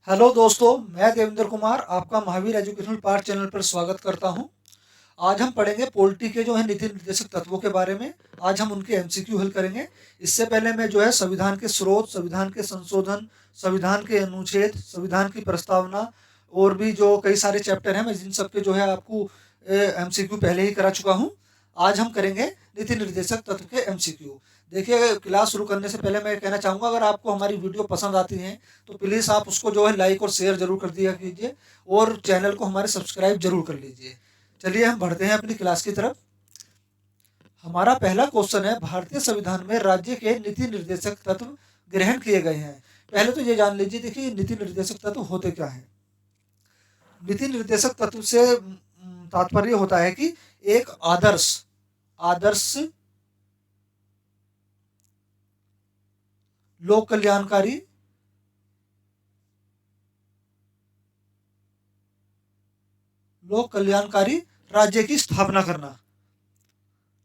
Hello दोस्तों, मैं देवेंद्र कुमार आपका महावीर एजुकेशनल पार्ट चैनल पर स्वागत करता हूं। आज हम पढ़ेंगे पॉलिटी के जो है नीति निर्देशक तत्वों के बारे में। आज हम उनके एमसीक्यू हल करेंगे। इससे पहले मैं जो है संविधान के स्रोत, संविधान के संशोधन, संविधान के अनुच्छेद, संविधान की प्रस्तावना और भी जो कई सारे चैप्टर हैं, मैं जिन सब के जो है आपको एमसीक्यू पहले ही करा चुका हूँ। आज हम करेंगे नीति निर्देशक तत्व के एमसीक्यू। देखिए, क्लास शुरू करने से पहले मैं कहना चाहूँगा, अगर आपको हमारी वीडियो पसंद आती है तो प्लीज़ आप उसको जो है लाइक और शेयर जरूर कर दिया कीजिए और चैनल को हमारे सब्सक्राइब जरूर कर लीजिए। चलिए हम बढ़ते हैं अपनी क्लास की तरफ। हमारा पहला क्वेश्चन है, भारतीय संविधान में राज्य के नीति निर्देशक तत्व ग्रहण किए गए हैं। पहले तो ये जान लीजिए, देखिए नीति निर्देशक तत्व होते क्या है। नीति निर्देशक तत्व से तात्पर्य होता है कि एक आदर्श आदर्श लोक कल्याणकारी राज्य की स्थापना करना।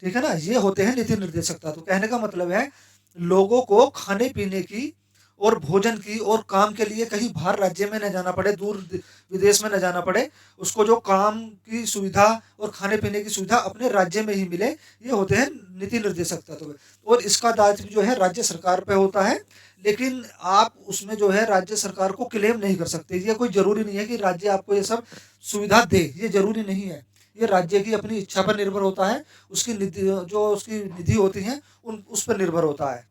ठीक है ना, ये होते हैं नीति निर्देशक तत्व। कहने का मतलब है लोगों को खाने पीने की और भोजन की और काम के लिए कहीं बाहर राज्य में न जाना पड़े, दूर विदेश में न जाना पड़े। उसको जो काम की सुविधा और खाने पीने की सुविधा अपने राज्य में ही मिले, ये होते हैं नीति निर्देशक तत्व। और इसका दायित्व जो है राज्य सरकार पे होता है, लेकिन आप उसमें जो है राज्य सरकार को क्लेम नहीं कर सकते। ये कोई जरूरी नहीं है कि राज्य आपको ये सब सुविधा दे, ये जरूरी नहीं है। ये राज्य की अपनी इच्छा पर निर्भर होता है, उसकी निधि जो उसकी निधि होती है उस पर निर्भर होता है।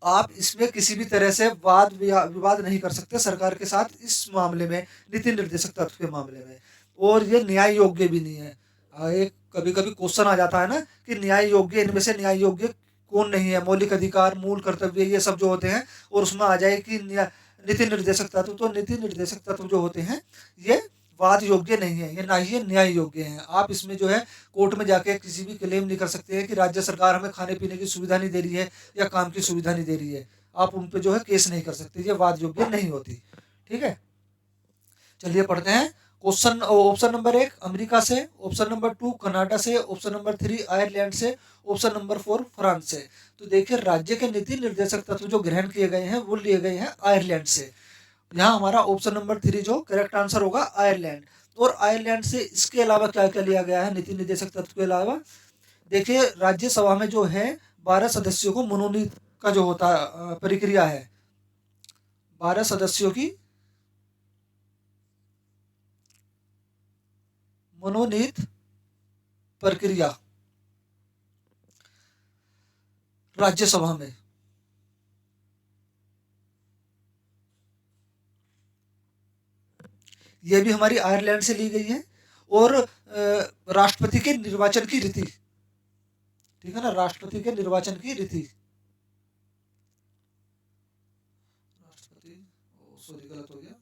आप इसमें किसी भी तरह से वाद विवाद नहीं कर सकते सरकार के साथ इस मामले में, नीति निर्देशक तत्व के मामले में। और ये न्याय योग्य भी नहीं है। एक कभी कभी क्वेश्चन आ जाता है ना कि न्याय योग्य, इनमें से न्याय योग्य कौन नहीं है। मौलिक अधिकार, मूल कर्तव्य, ये सब जो होते हैं, और उसमें आ जाए कि नीति निर्देशक तत्व, तो नीति निर्देशक तत्व जो होते हैं ये वाद योग्य नहीं है, ये ना ही न्याय योग्य है। आप इसमें जो है कोर्ट में जाके किसी भी क्लेम नहीं कर सकते हैं कि राज्य सरकार हमें खाने पीने की सुविधा नहीं दे रही है या काम की सुविधा नहीं दे रही है। आप उन पे जो है केस नहीं कर सकते, ये वाद योग्य नहीं होती। ठीक है, चलिए पढ़ते हैं। क्वेश्चन ऑप्शन नंबर 1 अमेरिका से, ऑप्शन नंबर 2 कनाडा से, ऑप्शन नंबर 3 आयरलैंड से, ऑप्शन नंबर 4 फ्रांस से। तो देखिए, राज्य के नीति निर्देशक तत्व जो ग्रहण किए गए हैं वो लिए गए हैं आयरलैंड से। यहाँ हमारा ऑप्शन नंबर 3 जो करेक्ट आंसर होगा, आयरलैंड। और आयरलैंड से इसके अलावा क्या क्या लिया गया है नीति निर्देशक तत्व के अलावा। देखिए, राज्यसभा में जो है 12 सदस्यों को मनोनीत का जो होता प्रक्रिया है, 12 सदस्यों की मनोनीत प्रक्रिया राज्यसभा में। ये भी हमारी आयरलैंड से ली गई है। और राष्ट्रपति के निर्वाचन की रीति, ठीक है ना, राष्ट्रपति के निर्वाचन की रीति, राष्ट्रपति, सॉरी गलत हो गया,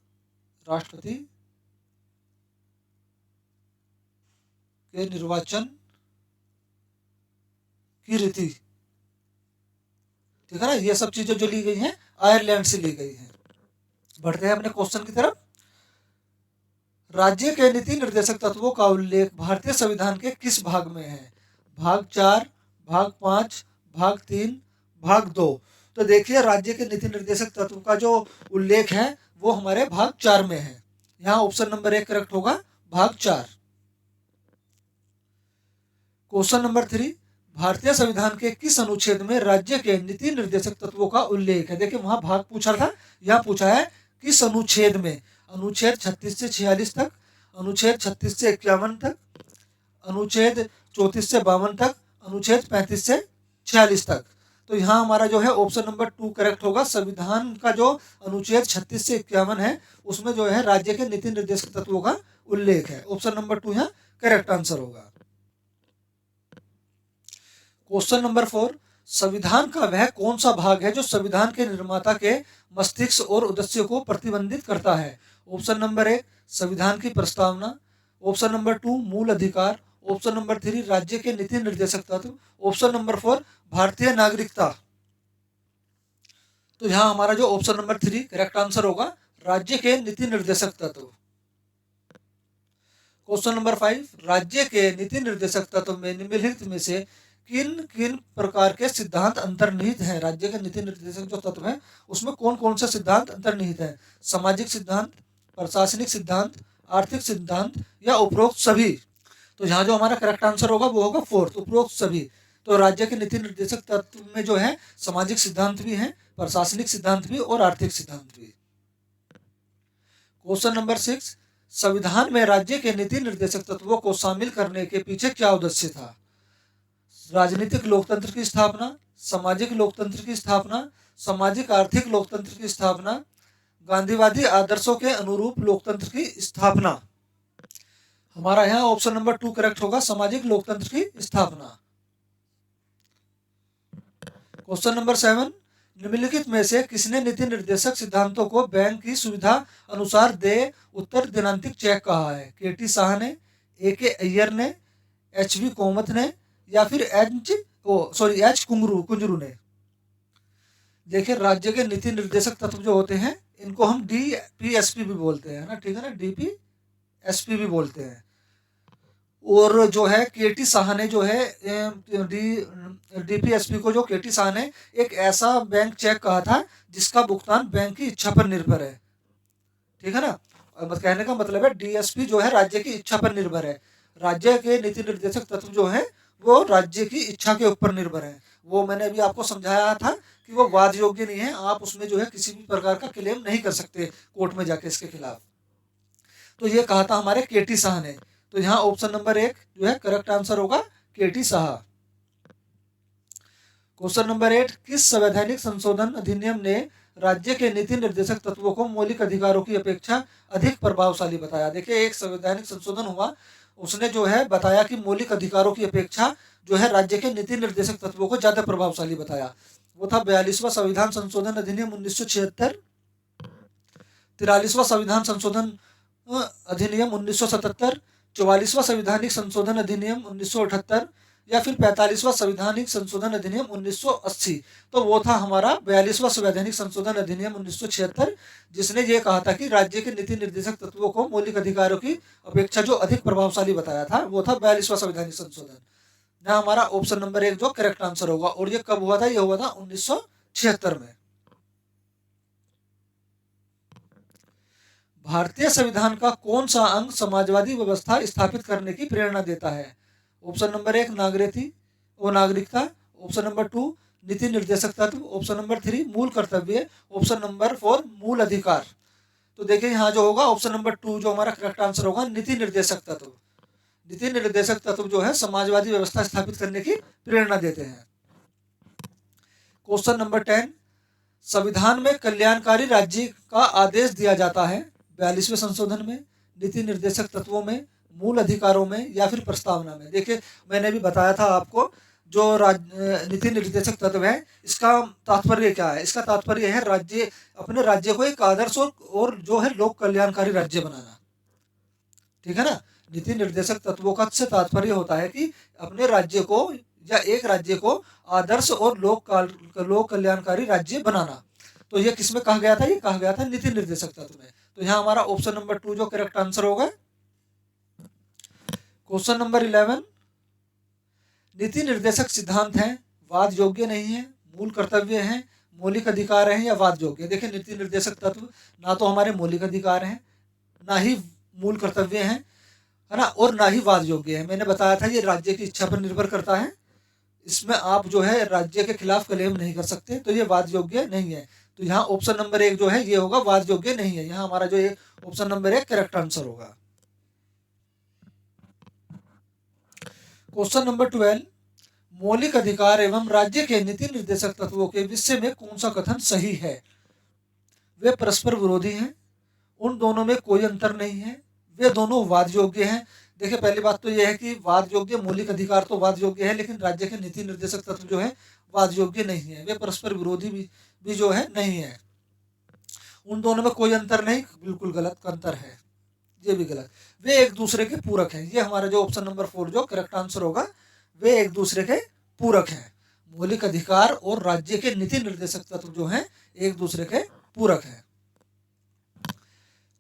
राष्ट्रपति के निर्वाचन की रीति। ठीक है ना, ये सब चीजें जो ली गई हैं आयरलैंड से ली गई हैं। बढ़ते हैं अपने क्वेश्चन की तरफ। राज्य के नीति निर्देशक तत्वों का उल्लेख भारतीय संविधान के किस भाग में है? भाग 4, भाग 5, भाग 3, भाग 2। तो देखिए, राज्य के नीति निर्देशक तत्व का जो उल्लेख है वो हमारे भाग 4 में है। यहाँ ऑप्शन नंबर 1 करेक्ट होगा, भाग 4। क्वेश्चन नंबर 3, भारतीय संविधान के किस अनुच्छेद में राज्य के नीति निर्देशक तत्वों का उल्लेख है? देखिए, वहां भाग पूछा था, यहाँ पूछा है किस अनुच्छेद में। अनुच्छेद 36 से 46 तक, अनुच्छेद 36 से 51 तक, अनुच्छेद 34 से 52 तक, अनुच्छेद 35 से 46 तक। तो यहाँ हमारा जो है ऑप्शन नंबर 2 करेक्ट होगा। संविधान का जो अनुच्छेद 36 से 51 है उसमें जो है राज्य के नीति निर्देशक तत्वों का उल्लेख है। ऑप्शन नंबर 2 यहाँ करेक्ट आंसर होगा। क्वेश्चन नंबर 4, संविधान का वह कौन सा भाग है जो संविधान के निर्माता के मस्तिष्क और उद्देश्य को प्रतिबंधित करता है? ऑप्शन नंबर 1 संविधान की प्रस्तावना, ऑप्शन नंबर 2 मूल अधिकार, ऑप्शन नंबर 3 राज्य के नीति निर्देशक तत्व, ऑप्शन नंबर 4 भारतीय नागरिकता। तो यहाँ हमारा जो ऑप्शन नंबर 3 करेक्ट आंसर होगा, राज्य के नीति निर्देशक तत्व। क्वेश्चन नंबर 5, राज्य के नीति निर्देशक तत्व में निम्नलिखित में से किन किन प्रकार के सिद्धांत अंतर्निहित हैं। राज्य के नीति निर्देशक जो तत्व हैं उसमें कौन कौन से सिद्धांत अंतर्निहित हैं। सामाजिक सिद्धांत, प्रशासनिक सिद्धांत, आर्थिक सिद्धांत या उपरोक्त सभी। तो यहाँ जो हमारा करेक्ट आंसर होगा वो होगा फोर्थ, उपरोक्त सभी। तो राज्य के नीति निर्देशक तत्व में जो है सामाजिक सिद्धांत भी हैं, प्रशासनिक सिद्धांत भी और आर्थिक सिद्धांत भी। क्वेश्चन नंबर 6, संविधान में राज्य के नीति निर्देशक तत्वों को शामिल करने के पीछे क्या उद्देश्य था। राजनीतिक लोकतंत्र की स्थापना, सामाजिक लोकतंत्र की स्थापना, सामाजिक आर्थिक लोकतंत्र की स्थापना, गांधीवादी आदर्शों के अनुरूप लोकतंत्र की स्थापना। हमारा यहाँ ऑप्शन नंबर 2 करेक्ट होगा, सामाजिक लोकतंत्र की स्थापना। क्वेश्चन नंबर 7, निम्नलिखित में से किसने नीति निर्देशक सिद्धांतों को बैंक की सुविधा अनुसार दे उत्तर दिनांतिक चेक कहा है। केटी शाह ने, AK अय्यर ने, HV कोमत ने या फिर एच कुंजरू ने। देखिए राज्य के नीति निर्देशक तत्व जो होते हैं इनको हम DPSP भी बोलते हैं ना, ठीक है ना, DPSP भी बोलते हैं। और जो है केटी शाह ने जो है DPSP को जो केटी शाह ने एक ऐसा बैंक चेक कहा था जिसका भुगतान बैंक की इच्छा पर निर्भर है, ठीक है ना। कहने का मतलब है DSP जो है राज्य की इच्छा पर निर्भर है। राज्य के नीति निर्देशक तत्व जो है वो राज्य की इच्छा के ऊपर निर्भर है। वो मैंने अभी आपको समझाया था कि वो वाद योग्य नहीं है, आप उसमें जो है किसी भी प्रकार का क्लेम नहीं कर सकते कोर्ट में जाके इसके खिलाफ। तो ये कहा था हमारे केटी शाह ने। तो यहाँ ऑप्शन नंबर 1 जो है करेक्ट आंसर होगा केटी शाह। क्वेश्चन नंबर 8, किस संवैधानिक संशोधन अधिनियम ने राज्य के नीति निर्देशक तत्वों को मौलिक अधिकारों की अपेक्षा अधिक प्रभावशाली बताया। देखिए एक संवैधानिक संशोधन हुआ, उसने जो है बताया कि मौलिक अधिकारों की अपेक्षा जो है राज्य के नीति निर्देशक तत्वों को ज्यादा प्रभावशाली बताया। वो था 42वां संविधान संशोधन अधिनियम 1976, 43वां संविधान संशोधन अधिनियम 1977, 44वां संविधानिक संशोधन अधिनियम 1978 या फिर 45वां संविधानिक संशोधन अधिनियम 1980। तो वो था हमारा 42वां संवैधानिक संशोधन अधिनियम 1976, जिसने ये कहा था कि राज्य के नीति निर्देशक तत्वों को मौलिक अधिकारों की अपेक्षा जो अधिक प्रभावशाली बताया था वो था 42वां संवैधानिक संशोधन। यहाँ हमारा ऑप्शन नंबर 1 जो करेक्ट आंसर होगा। और ये कब हुआ था, ये हुआ था 1976 में। भारतीय संविधान का कौन सा अंग समाजवादी व्यवस्था स्थापित करने की प्रेरणा देता है। ऑप्शन नंबर 1 नागरिकता, ऑप्शन नंबर 2 नीति निर्देशक तत्व, ऑप्शन नंबर 3 मूल कर्तव्य, ऑप्शन नंबर 4 मूल अधिकार। तो देखिए यहाँ जो होगा ऑप्शन नंबर 2 जो हमारा करेक्ट आंसर होगा, नीति निर्देशक तत्व। नीति निर्देशक तत्व जो है समाजवादी व्यवस्था स्थापित करने की प्रेरणा देते हैं। क्वेश्चन नंबर 10, संविधान में कल्याणकारी राज्य का आदेश दिया जाता है 42वें संशोधन में, नीति निर्देशक तत्वों में, मूल अधिकारों में या फिर प्रस्तावना में। देखिए मैंने भी बताया था आपको जो नीति निर्देशक तत्व है इसका तात्पर्य क्या है। इसका तात्पर्य है राज्य अपने राज्य को एक आदर्श और जो है लोक कल्याणकारी राज्य बनाना, ठीक है ना। नीति निर्देशक तत्वों का से तात्पर्य होता है कि अपने राज्य को या एक राज्य को आदर्श और लोक कल्याणकारी राज्य बनाना। तो ये किसमें कहा गया था, ये कहा गया था नीति निर्देशक तत्व में। तो यहाँ हमारा ऑप्शन नंबर 2 जो करेक्ट आंसर होगा। क्वेश्चन नंबर 11, नीति निर्देशक सिद्धांत हैं, वाद योग्य नहीं है, मूल कर्तव्य हैं, मौलिक अधिकार हैं या वाद योग्य। देखिए नीति निर्देशक तत्व ना तो हमारे मौलिक अधिकार हैं, ना ही मूल कर्तव्य हैं, है ना, और ना ही वाद योग्य है। मैंने बताया था ये राज्य की इच्छा पर निर्भर करता है, इसमें आप जो है राज्य के खिलाफ क्लेम नहीं कर सकते, तो ये वाद योग्य नहीं है। तो यहाँ ऑप्शन नंबर 1 जो है ये होगा वाद योग्य नहीं है। यहाँ हमारा जो ये ऑप्शन नंबर 1 करेक्ट आंसर होगा। क्वेश्चन नंबर 12, मौलिक अधिकार एवं राज्य के नीति निर्देशक तत्वों के विषय में कौन सा कथन सही है। वे परस्पर विरोधी हैं, उन दोनों में कोई अंतर नहीं है, वे दोनों वाद योग्य हैं। देखिए पहली बात तो यह है कि वाद योग्य, मौलिक अधिकार तो वाद योग्य है, लेकिन राज्य के नीति निर्देशक तत्व जो है वाद योग्य नहीं है। वे परस्पर विरोधी भी जो है नहीं है। उन दोनों में कोई अंतर नहीं, बिल्कुल गलत अंतर है, ये भी गलत। वे एक दूसरे के पूरक हैं। ये हमारा जो ऑप्शन नंबर 4 जो करेक्ट आंसर होगा, वे एक दूसरे के पूरक हैं। मौलिक अधिकार और राज्य के नीति निर्देशक तत्व जो हैं एक दूसरे के पूरक हैं।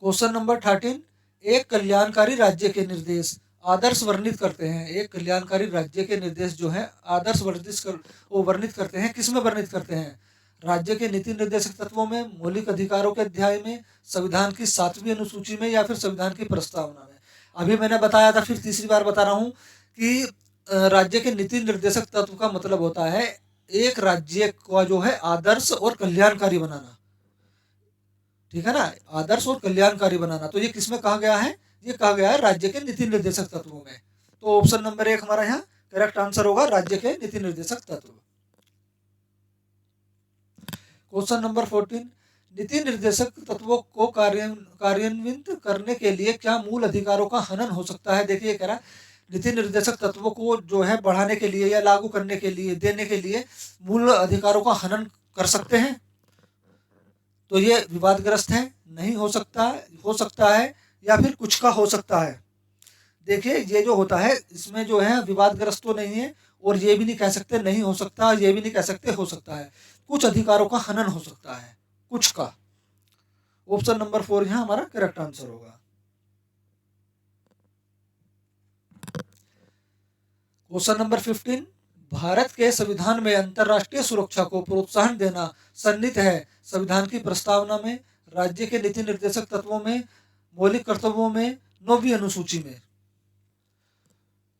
क्वेश्चन नंबर 13, एक कल्याणकारी राज्य के निर्देश आदर्श वर्णित करते हैं। एक कल्याणकारी राज्य के निर्देश जो है आदर्श वो वर्णित करते हैं। किस में वर्णित करते हैं? राज्य के नीति निर्देशक तत्वों में, मौलिक अधिकारों के अध्याय में, संविधान की 7वीं अनुसूची में, या फिर संविधान की प्रस्तावना में। अभी मैंने बताया था, फिर तीसरी बार बता रहा हूँ कि राज्य के नीति निर्देशक तत्व का मतलब होता है एक राज्य का जो है आदर्श और कल्याणकारी बनाना। ठीक है ना, आदर्श और कल्याणकारी बनाना। तो ये किसमें कहा गया है? ये कहा गया है राज्य के नीति निर्देशक तत्वों में। तो ऑप्शन नंबर 1 हमारा यहाँ करेक्ट आंसर होगा, राज्य के नीति निर्देशक तत्व। क्वेश्चन नंबर 14, नीति निर्देशक तत्वों को कार्यान्वित करने के लिए क्या मूल अधिकारों का हनन हो सकता है? देखिए कह रहा नीति निर्देशक तत्वों को जो है बढ़ाने के लिए या लागू करने के लिए, देने के लिए मूल अधिकारों का हनन कर सकते हैं। तो ये विवादग्रस्त है, नहीं हो सकता है, या फिर कुछ का हो सकता है। देखिए ये जो होता है इसमें जो है विवादग्रस्त तो नहीं है, और ये भी नहीं कह सकते नहीं हो सकता, ये भी नहीं कह सकते हो सकता है। कुछ अधिकारों का हनन हो सकता है, कुछ का। ऑप्शन नंबर 4 यहाँ हमारा करेक्ट आंसर होगा। क्वेश्चन नंबर 15, भारत के संविधान में अंतर्राष्ट्रीय सुरक्षा को प्रोत्साहन देना सन्निहित है संविधान की प्रस्तावना में, राज्य के नीति निर्देशक तत्वों में, मौलिक कर्तव्यों में, 9वीं अनुसूची में।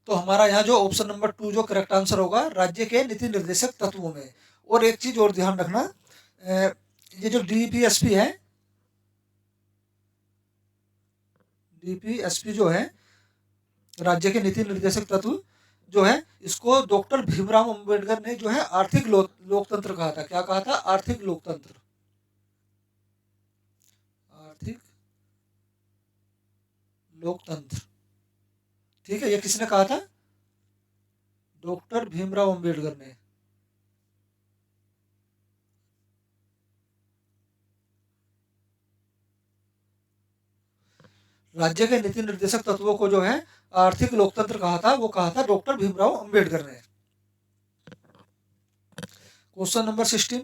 तो हमारा यहाँ जो ऑप्शन नंबर 2 जो करेक्ट आंसर होगा, राज्य के नीति निर्देशक तत्वों में। और एक चीज और ध्यान रखना, ये जो डीपीएसपी है, डीपीएसपी जो है राज्य के नीति निर्देशक तत्व जो है, इसको डॉक्टर भीमराव अंबेडकर ने जो है आर्थिक लोकतंत्र कहा था। क्या कहा था? आर्थिक लोकतंत्र, आर्थिक लोकतंत्र। ठीक है, ये किसने कहा था? डॉक्टर भीमराव अंबेडकर ने। राज्य के नीति निर्देशक तत्वों को जो है आर्थिक लोकतंत्र कहा था, वो कहा था डॉक्टर भीमराव अंबेडकर ने। क्वेश्चन नंबर 16,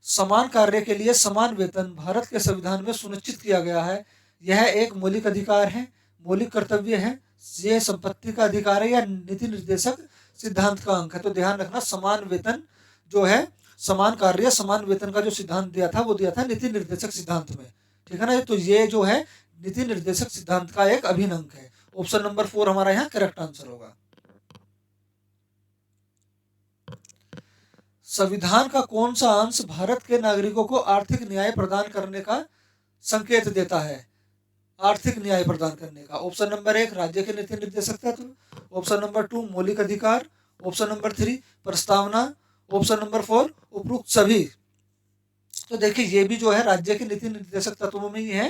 समान कार्य के लिए समान वेतन भारत के संविधान में सुनिश्चित किया गया है। यह एक मौलिक अधिकार है, मौलिक कर्तव्य है, ये संपत्ति का अधिकार है, या नीति निर्देशक सिद्धांत का अंक है? तो ध्यान रखना, समान वेतन जो है, समान कार्य समान वेतन का जो सिद्धांत दिया था वो दिया था नीति निर्देशक सिद्धांत में। ठीक है ना, तो ये जो है नीति निर्देशक सिद्धांत का एक अभिन्न अंग है। ऑप्शन नंबर 4 हमारा यहाँ करेक्ट आंसर होगा। संविधान का कौन सा अंश भारत के नागरिकों को आर्थिक न्याय प्रदान करने का संकेत देता है? आर्थिक न्याय प्रदान करने का। ऑप्शन नंबर 1 राज्य के नीति निर्देशक तत्व, ऑप्शन नंबर 2 मौलिक अधिकार, ऑप्शन नंबर 3 प्रस्तावना, ऑप्शन नंबर 4 उपरोक्त सभी। तो देखिए ये भी जो है राज्य के नीति निर्देशक तत्वों में ही है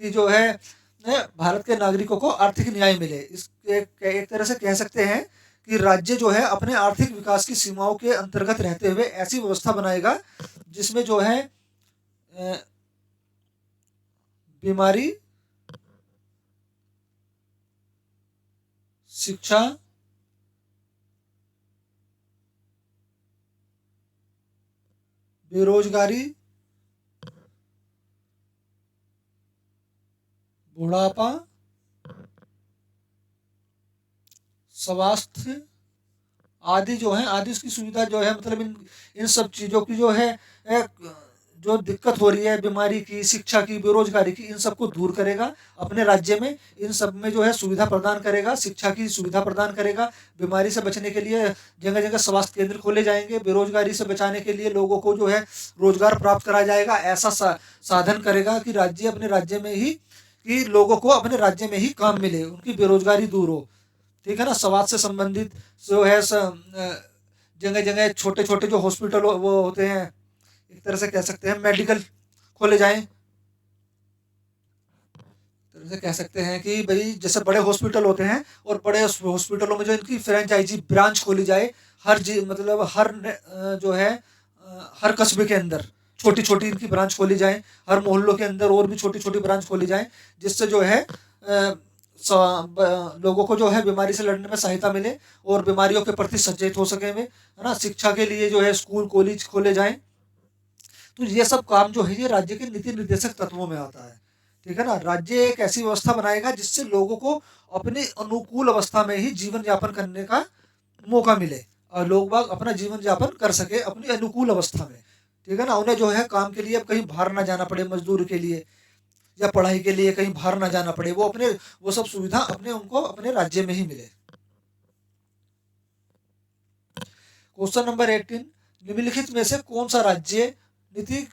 कि जो है भारत के नागरिकों को आर्थिक न्याय मिले। इस एक तरह से कह सकते हैं कि राज्य जो है अपने आर्थिक विकास की सीमाओं के अंतर्गत रहते हुए ऐसी व्यवस्था बनाएगा जिसमें जो है बीमारी, शिक्षा, बेरोजगारी, बुढ़ापा, स्वास्थ्य आदि जो है, आदि उसकी सुविधा जो है, मतलब इन सब चीज़ों की जो है जो दिक्कत हो रही है, बीमारी की, शिक्षा की, बेरोजगारी की, इन सबको दूर करेगा अपने राज्य में। इन सब में जो है सुविधा प्रदान करेगा, शिक्षा की सुविधा प्रदान करेगा, बीमारी से बचने के लिए जगह जगह स्वास्थ्य केंद्र खोले जाएंगे, बेरोजगारी से बचाने के लिए लोगों को जो है रोजगार प्राप्त कराया जाएगा। ऐसा साधन करेगा कि राज्य अपने राज्य में ही, कि लोगों को अपने राज्य में ही काम मिले, उनकी बेरोजगारी दूर हो। ठीक है ना, स्वास्थ्य से संबंधित जो है जगह जगह छोटे छोटे जो हॉस्पिटल वो होते हैं, एक तरह से कह सकते हैं मेडिकल खोले जाएं। तरह से कह सकते हैं कि भाई जैसे बड़े हॉस्पिटल होते हैं, और बड़े हॉस्पिटलों में जो इनकी फ्रेंचाइजी ब्रांच खोली जाए, मतलब हर जो है हर कस्बे के अंदर छोटी छोटी इनकी ब्रांच खोली जाए, हर मोहल्लों के अंदर और भी छोटी छोटी ब्रांच खोली जाए, जिससे जो है लोगों को जो है बीमारी से लड़ने में सहायता मिले और बीमारियों के प्रति सचेत हो सके वे, है ना। शिक्षा के लिए जो है स्कूल कॉलेज खोले जाएं। तो ये सब काम जो है ये राज्य के नीति निर्देशक तत्वों में आता है। ठीक है ना। राज्य एक ऐसी व्यवस्था बनाएगा जिससे लोगों को अपनी अनुकूल अवस्था में ही जीवन यापन करने का मौका मिले और लोग बाग अपना जीवन यापन कर सके अपनी अनुकूल अवस्था में। ठीक है ना। उन्हें जो है काम के लिए अब कहीं बाहर ना जाना पड़े, मजदूर के लिए या पढ़ाई के लिए कहीं बाहर ना जाना पड़े, वो सब सुविधा उनको अपने राज्य में ही मिले। क्वेश्चन नंबर 18, निम्नलिखित में से कौन सा राज्य नीति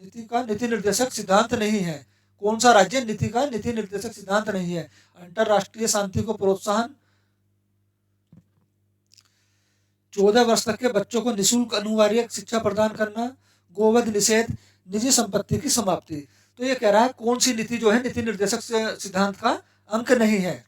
नीति का नीति निर्देशक सिद्धांत नहीं है? कौन सा राज्य नीति का नीति निर्देशक सिद्धांत नहीं है? अंतरराष्ट्रीय शांति को प्रोत्साहन, 14 वर्ष तक के बच्चों को निःशुल्क अनिवार्य शिक्षा प्रदान करना, गोवध निषेध, निजी संपत्ति की समाप्ति। तो ये कह रहा है कौन सी नीति जो है नीति निर्देशक सिद्धांत का अंक नहीं है।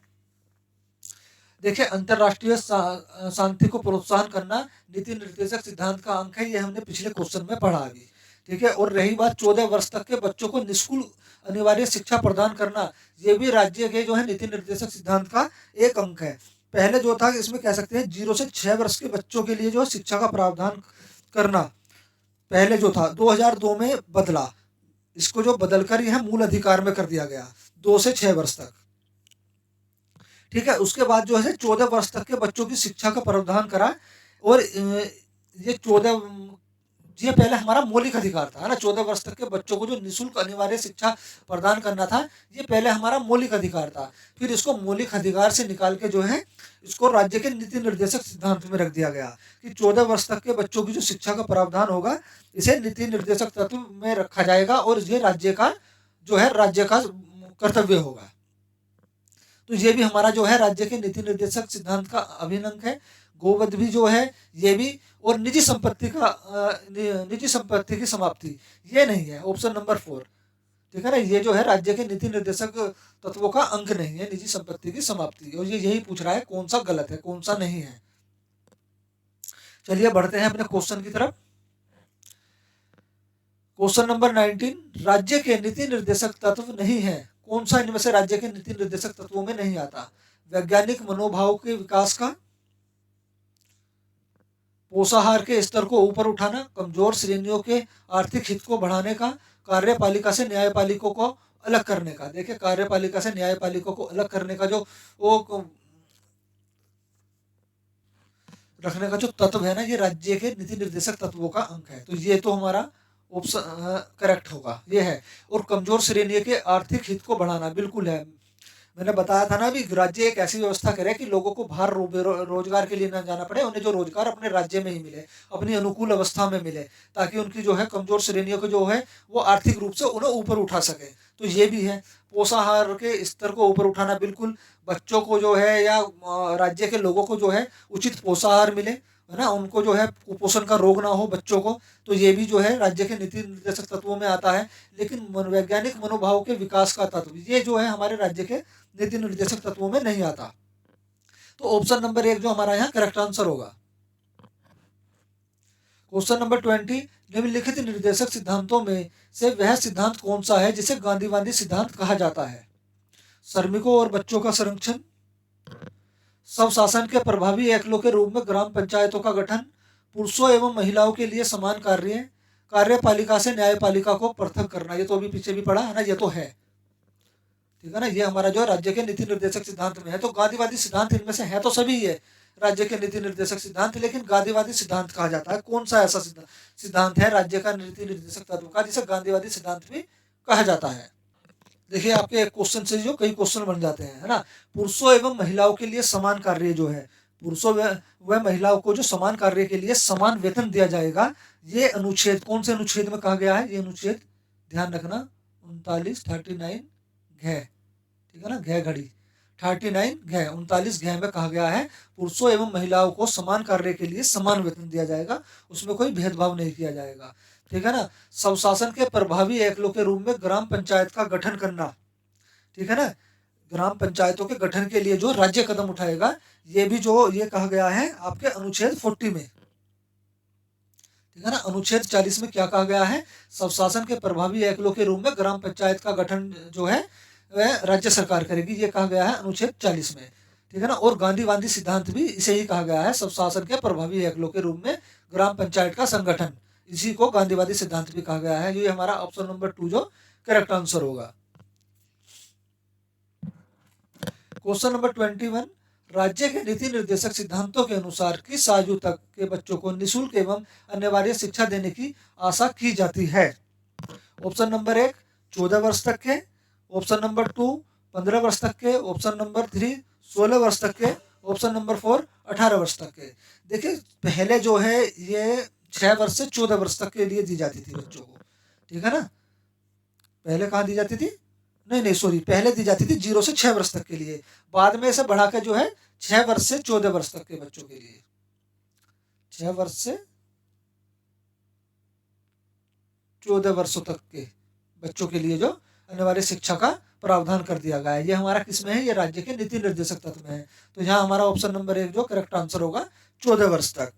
देखिए, अंतरराष्ट्रीय शांति को प्रोत्साहन करना नीति निर्देशक सिद्धांत का अंक है, ये हमने पिछले क्वेश्चन में पढ़ा अभी। ठीक है। और रही बात 14 वर्ष तक के बच्चों को निःशुल्क अनिवार्य शिक्षा प्रदान करना, ये भी राज्य के जो है नीति निर्देशक सिद्धांत का एक अंक है। पहले जो था इसमें कह सकते हैं 0 से 6 वर्ष के बच्चों के लिए जो शिक्षा का प्रावधान करना, पहले जो था 2002 में बदला, इसको जो बदलकर यह मूल अधिकार में कर दिया गया 2 से 6 वर्ष तक। ठीक है। उसके बाद जो है 14 वर्ष तक के बच्चों की शिक्षा का प्रावधान करा और ये पहले हमारा मौलिक अधिकार था, है ना। 14 वर्ष तक के बच्चों को जो निःशुल्क अनिवार्य शिक्षा प्रदान करना था, ये पहले हमारा मौलिक अधिकार था। फिर इसको मौलिक अधिकार से निकाल के जो है इसको राज्य के नीति निर्देशक सिद्धांत में रख दिया गया कि 14 वर्ष तक के बच्चों की जो शिक्षा का प्रावधान होगा इसे नीति निर्देशक तत्व में रखा जाएगा और ये राज्य का कर्तव्य होगा। तो ये भी हमारा जो है राज्य के नीति निर्देशक सिद्धांत का अभिन्न अंग है। गोवध भी जो है ये भी, और निजी संपत्ति की समाप्ति ये नहीं है, ऑप्शन नंबर 4। ठीक है ना। ये जो है राज्य के नीति निर्देशक तत्वों का अंक नहीं है, निजी संपत्ति की समाप्ति। और ये यही पूछ रहा है कौन सा गलत है कौन सा नहीं है। चलिए बढ़ते हैं अपने क्वेश्चन की तरफ। क्वेश्चन नंबर 19, राज्य के नीति निर्देशक तत्व नहीं है, कौन सा इनमें से राज्य के नीति निर्देशक तत्वों में नहीं आता? वैज्ञानिक मनोभाव के विकास का, पोषाहार के स्तर को ऊपर उठाना, कमजोर श्रेणियों के आर्थिक हित को बढ़ाने का, कार्यपालिका से न्यायपालिका को अलग करने का। देखिए, कार्यपालिका से न्यायपालिका को अलग करने का जो रखने का जो तत्व है ना, ये राज्य के नीति निर्देशक तत्वों का अंक है। तो ये तो हमारा ऑप्शन करेक्ट होगा, ये है। और कमजोर श्रेणी के आर्थिक हित को बढ़ाना बिल्कुल है। मैंने बताया था ना अभी, राज्य एक ऐसी व्यवस्था करे कि लोगों को बाहर रोजगार के लिए ना जाना पड़े, उन्हें जो रोजगार अपने राज्य में ही मिले, अपनी अनुकूल अवस्था में मिले, ताकि उनकी जो है कमजोर श्रेणियों को जो है वो आर्थिक रूप से उन्हें ऊपर उठा सके। तो ये भी है। पोषाहार के स्तर को ऊपर उठाना, बिल्कुल बच्चों को जो है या राज्य के लोगों को जो है उचित पोषाहार मिले, है ना, उनको जो है कुपोषण का रोग ना हो बच्चों को। तो ये भी जो है राज्य के नीति निर्देशक तत्वों में आता है। लेकिन वैज्ञानिक मनोभाव के विकास का तत्व, ये जो है हमारे राज्य के नीति निर्देशक तत्वों में नहीं आता। तो ऑप्शन नंबर 1 जो हमारा यहाँ करेक्ट आंसर होगा। क्वेश्चन नंबर 20, निम्नलिखित निर्देशक सिद्धांतों में से वह सिद्धांत कौन सा है जिसे गांधीवादी सिद्धांत कहा जाता है? श्रमिकों और बच्चों का संरक्षण, स्वशासन के प्रभावी एकलों के रूप में ग्राम पंचायतों का गठन, पुरुषों एवं महिलाओं के लिए समान कार्य, कार्यपालिका से न्यायपालिका को पृथक करना। ये तो अभी पीछे भी पढ़ा है ना, ये तो है। ठीक है ना। ये हमारा जो राज्य के नीति निर्देशक सिद्धांत में है। तो गांधीवादी सिद्धांत इनमें से है तो सभी है राज्य के नीति निर्देशक सिद्धांत, लेकिन गांधीवादी सिद्धांत कहा जाता है। कौन सा ऐसा सिद्धांत है राज्य का नीति निर्देशक तत्व का जिसे गांधीवादी सिद्धांत भी कहा जाता है? देखिए, आपके एक क्वेश्चन से जो कई क्वेश्चन बन जाते हैं, है ना। पुरुषों एवं महिलाओं के लिए समान कार्य जो है, पुरुषों व महिलाओं को जो समान कार्य के लिए समान वेतन दिया जाएगा, ये अनुच्छेद कौन से अनुच्छेद में कहा गया है? ये अनुच्छेद ध्यान रखना 39 घ, ठीक है ना, घ घड़ी 39 घ 39 घ में कहा गया है पुरुषों एवं महिलाओं को समान कार्य के लिए समान वेतन दिया जाएगा, उसमें कोई भेदभाव नहीं किया जाएगा। ठीक है ना। स्वशासन के प्रभावी एकलों के रूप में ग्राम पंचायत का गठन करना, ठीक है ना, ग्राम पंचायतों के गठन के लिए जो राज्य कदम उठाएगा, ये भी जो ये कहा गया है आपके अनुच्छेद 40 में। ठीक है ना। अनुच्छेद 40 में क्या कहा गया है? स्वशासन के प्रभावी एकलों के रूप में ग्राम पंचायत का गठन जो है वह राज्य सरकार करेगी, ये कहा गया है अनुच्छेद 40 में। ठीक है ना। और गांधीवादी सिद्धांत भी इसे ही कहा गया है, स्वशासन के प्रभावी एकलों के रूप में ग्राम पंचायत का संगठन, इसी को गांधीवादी सिद्धांत भी कहा गया है। ये हमारा ऑप्शन नंबर 2 जो करेक्ट आंसर होगा। क्वेश्चन नंबर 21, राज्य के नीति निर्देशक सिद्धांतों के अनुसार किस आयु तक के बच्चों को निःशुल्क एवं अनिवार्य शिक्षा देने की आशा की जाती है? ऑप्शन नंबर 1 14 वर्ष तक के, ऑप्शन नंबर 2 15 वर्ष तक के, ऑप्शन नंबर 3 16 वर्ष तक के, ऑप्शन नंबर 4 18 वर्ष तक के। देखिए पहले जो है ये 6 वर्ष से 14 वर्ष तक के लिए दी जाती थी बच्चों को, ठीक है ना। पहले कहाँ दी जाती थी? नहीं सॉरी, पहले दी जाती थी 0 से 6 वर्ष तक के लिए, बाद में इसे बढ़ाकर जो है 6 वर्ष से 14 वर्ष तक के बच्चों के लिए, 6 वर्ष से 14 वर्षों तक के बच्चों के लिए जो अनिवार्य शिक्षा का प्रावधान कर दिया गया है। ये हमारा किसमें है? ये राज्य के नीति निर्देशक तत्व में है। तो यहाँ हमारा ऑप्शन नंबर 1 जो करेक्ट आंसर होगा 14 वर्ष तक।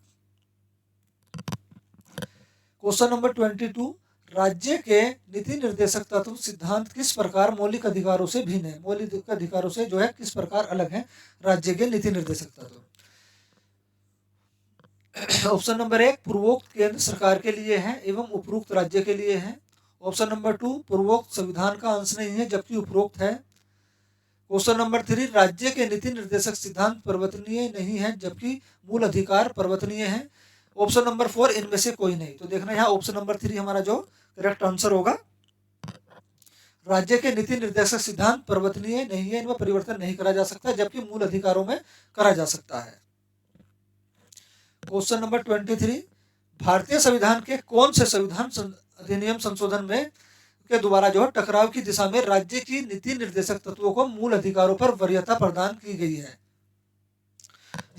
क्वेश्चन नंबर 22, राज्य के नीति निर्देशक तत्व सिद्धांत किस प्रकार मौलिक अधिकारों से भिन्न है? मौलिक अधिकारों से जो है किस प्रकार अलग है राज्य के नीति निर्देशक तत्व? ऑप्शन नंबर 1 पूर्वोक्त केंद्र सरकार के लिए है एवं उपरोक्त राज्य के लिए है। ऑप्शन नंबर 2 पूर्वोक्त संविधान का अंश नहीं है जबकि उपरोक्त है। क्वेश्चन नंबर 3 राज्य के नीति निर्देशक सिद्धांत परिवर्तनीय नहीं है जबकि मूल अधिकार परिवर्तनीय है। ऑप्शन नंबर 4 इनमें से कोई नहीं। तो देखना यहाँ ऑप्शन नंबर 3 हमारा जो करेक्ट आंसर होगा। राज्य के नीति निर्देशक सिद्धांत परिवर्तनीय नहीं है, इनमें परिवर्तन नहीं करा जा सकता जबकि मूल अधिकारों में करा जा सकता है। क्वेश्चन नंबर 23, भारतीय संविधान के कौन से संविधान अधिनियम संशोधन में के द्वारा जो है टकराव की दिशा में राज्य की नीति निर्देशक तत्वों को मूल अधिकारों पर वरीयता प्रदान की गई है?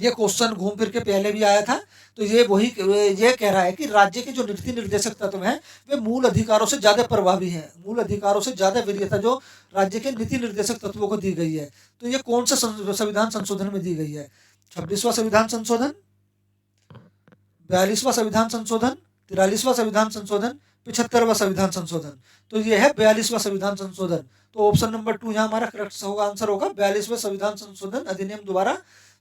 ये क्वेश्चन घूम फिर के पहले भी आया था। तो ये कह रहा है कि राज्य के जो नीति निर्देशक तत्व हैं वे मूल अधिकारों से ज्यादा प्रभावी हैं, मूल अधिकारों से ज्यादा वरीयता जो राज्य के नीति निर्देशक तत्वों को दी गई है। तो ये कौन सा संविधान संशोधन में दी गई है? 26वां संविधान संशोधन, 42वां संविधान संशोधन, 43वां संविधान संशोधन, 75वां संविधान संशोधन। तो ये है 42वां संविधान संशोधन। तो ऑप्शन नंबर 2 यहाँ हमारा करेक्ट होगा, आंसर होगा 42वें संविधान संशोधन अधिनियम द्वारा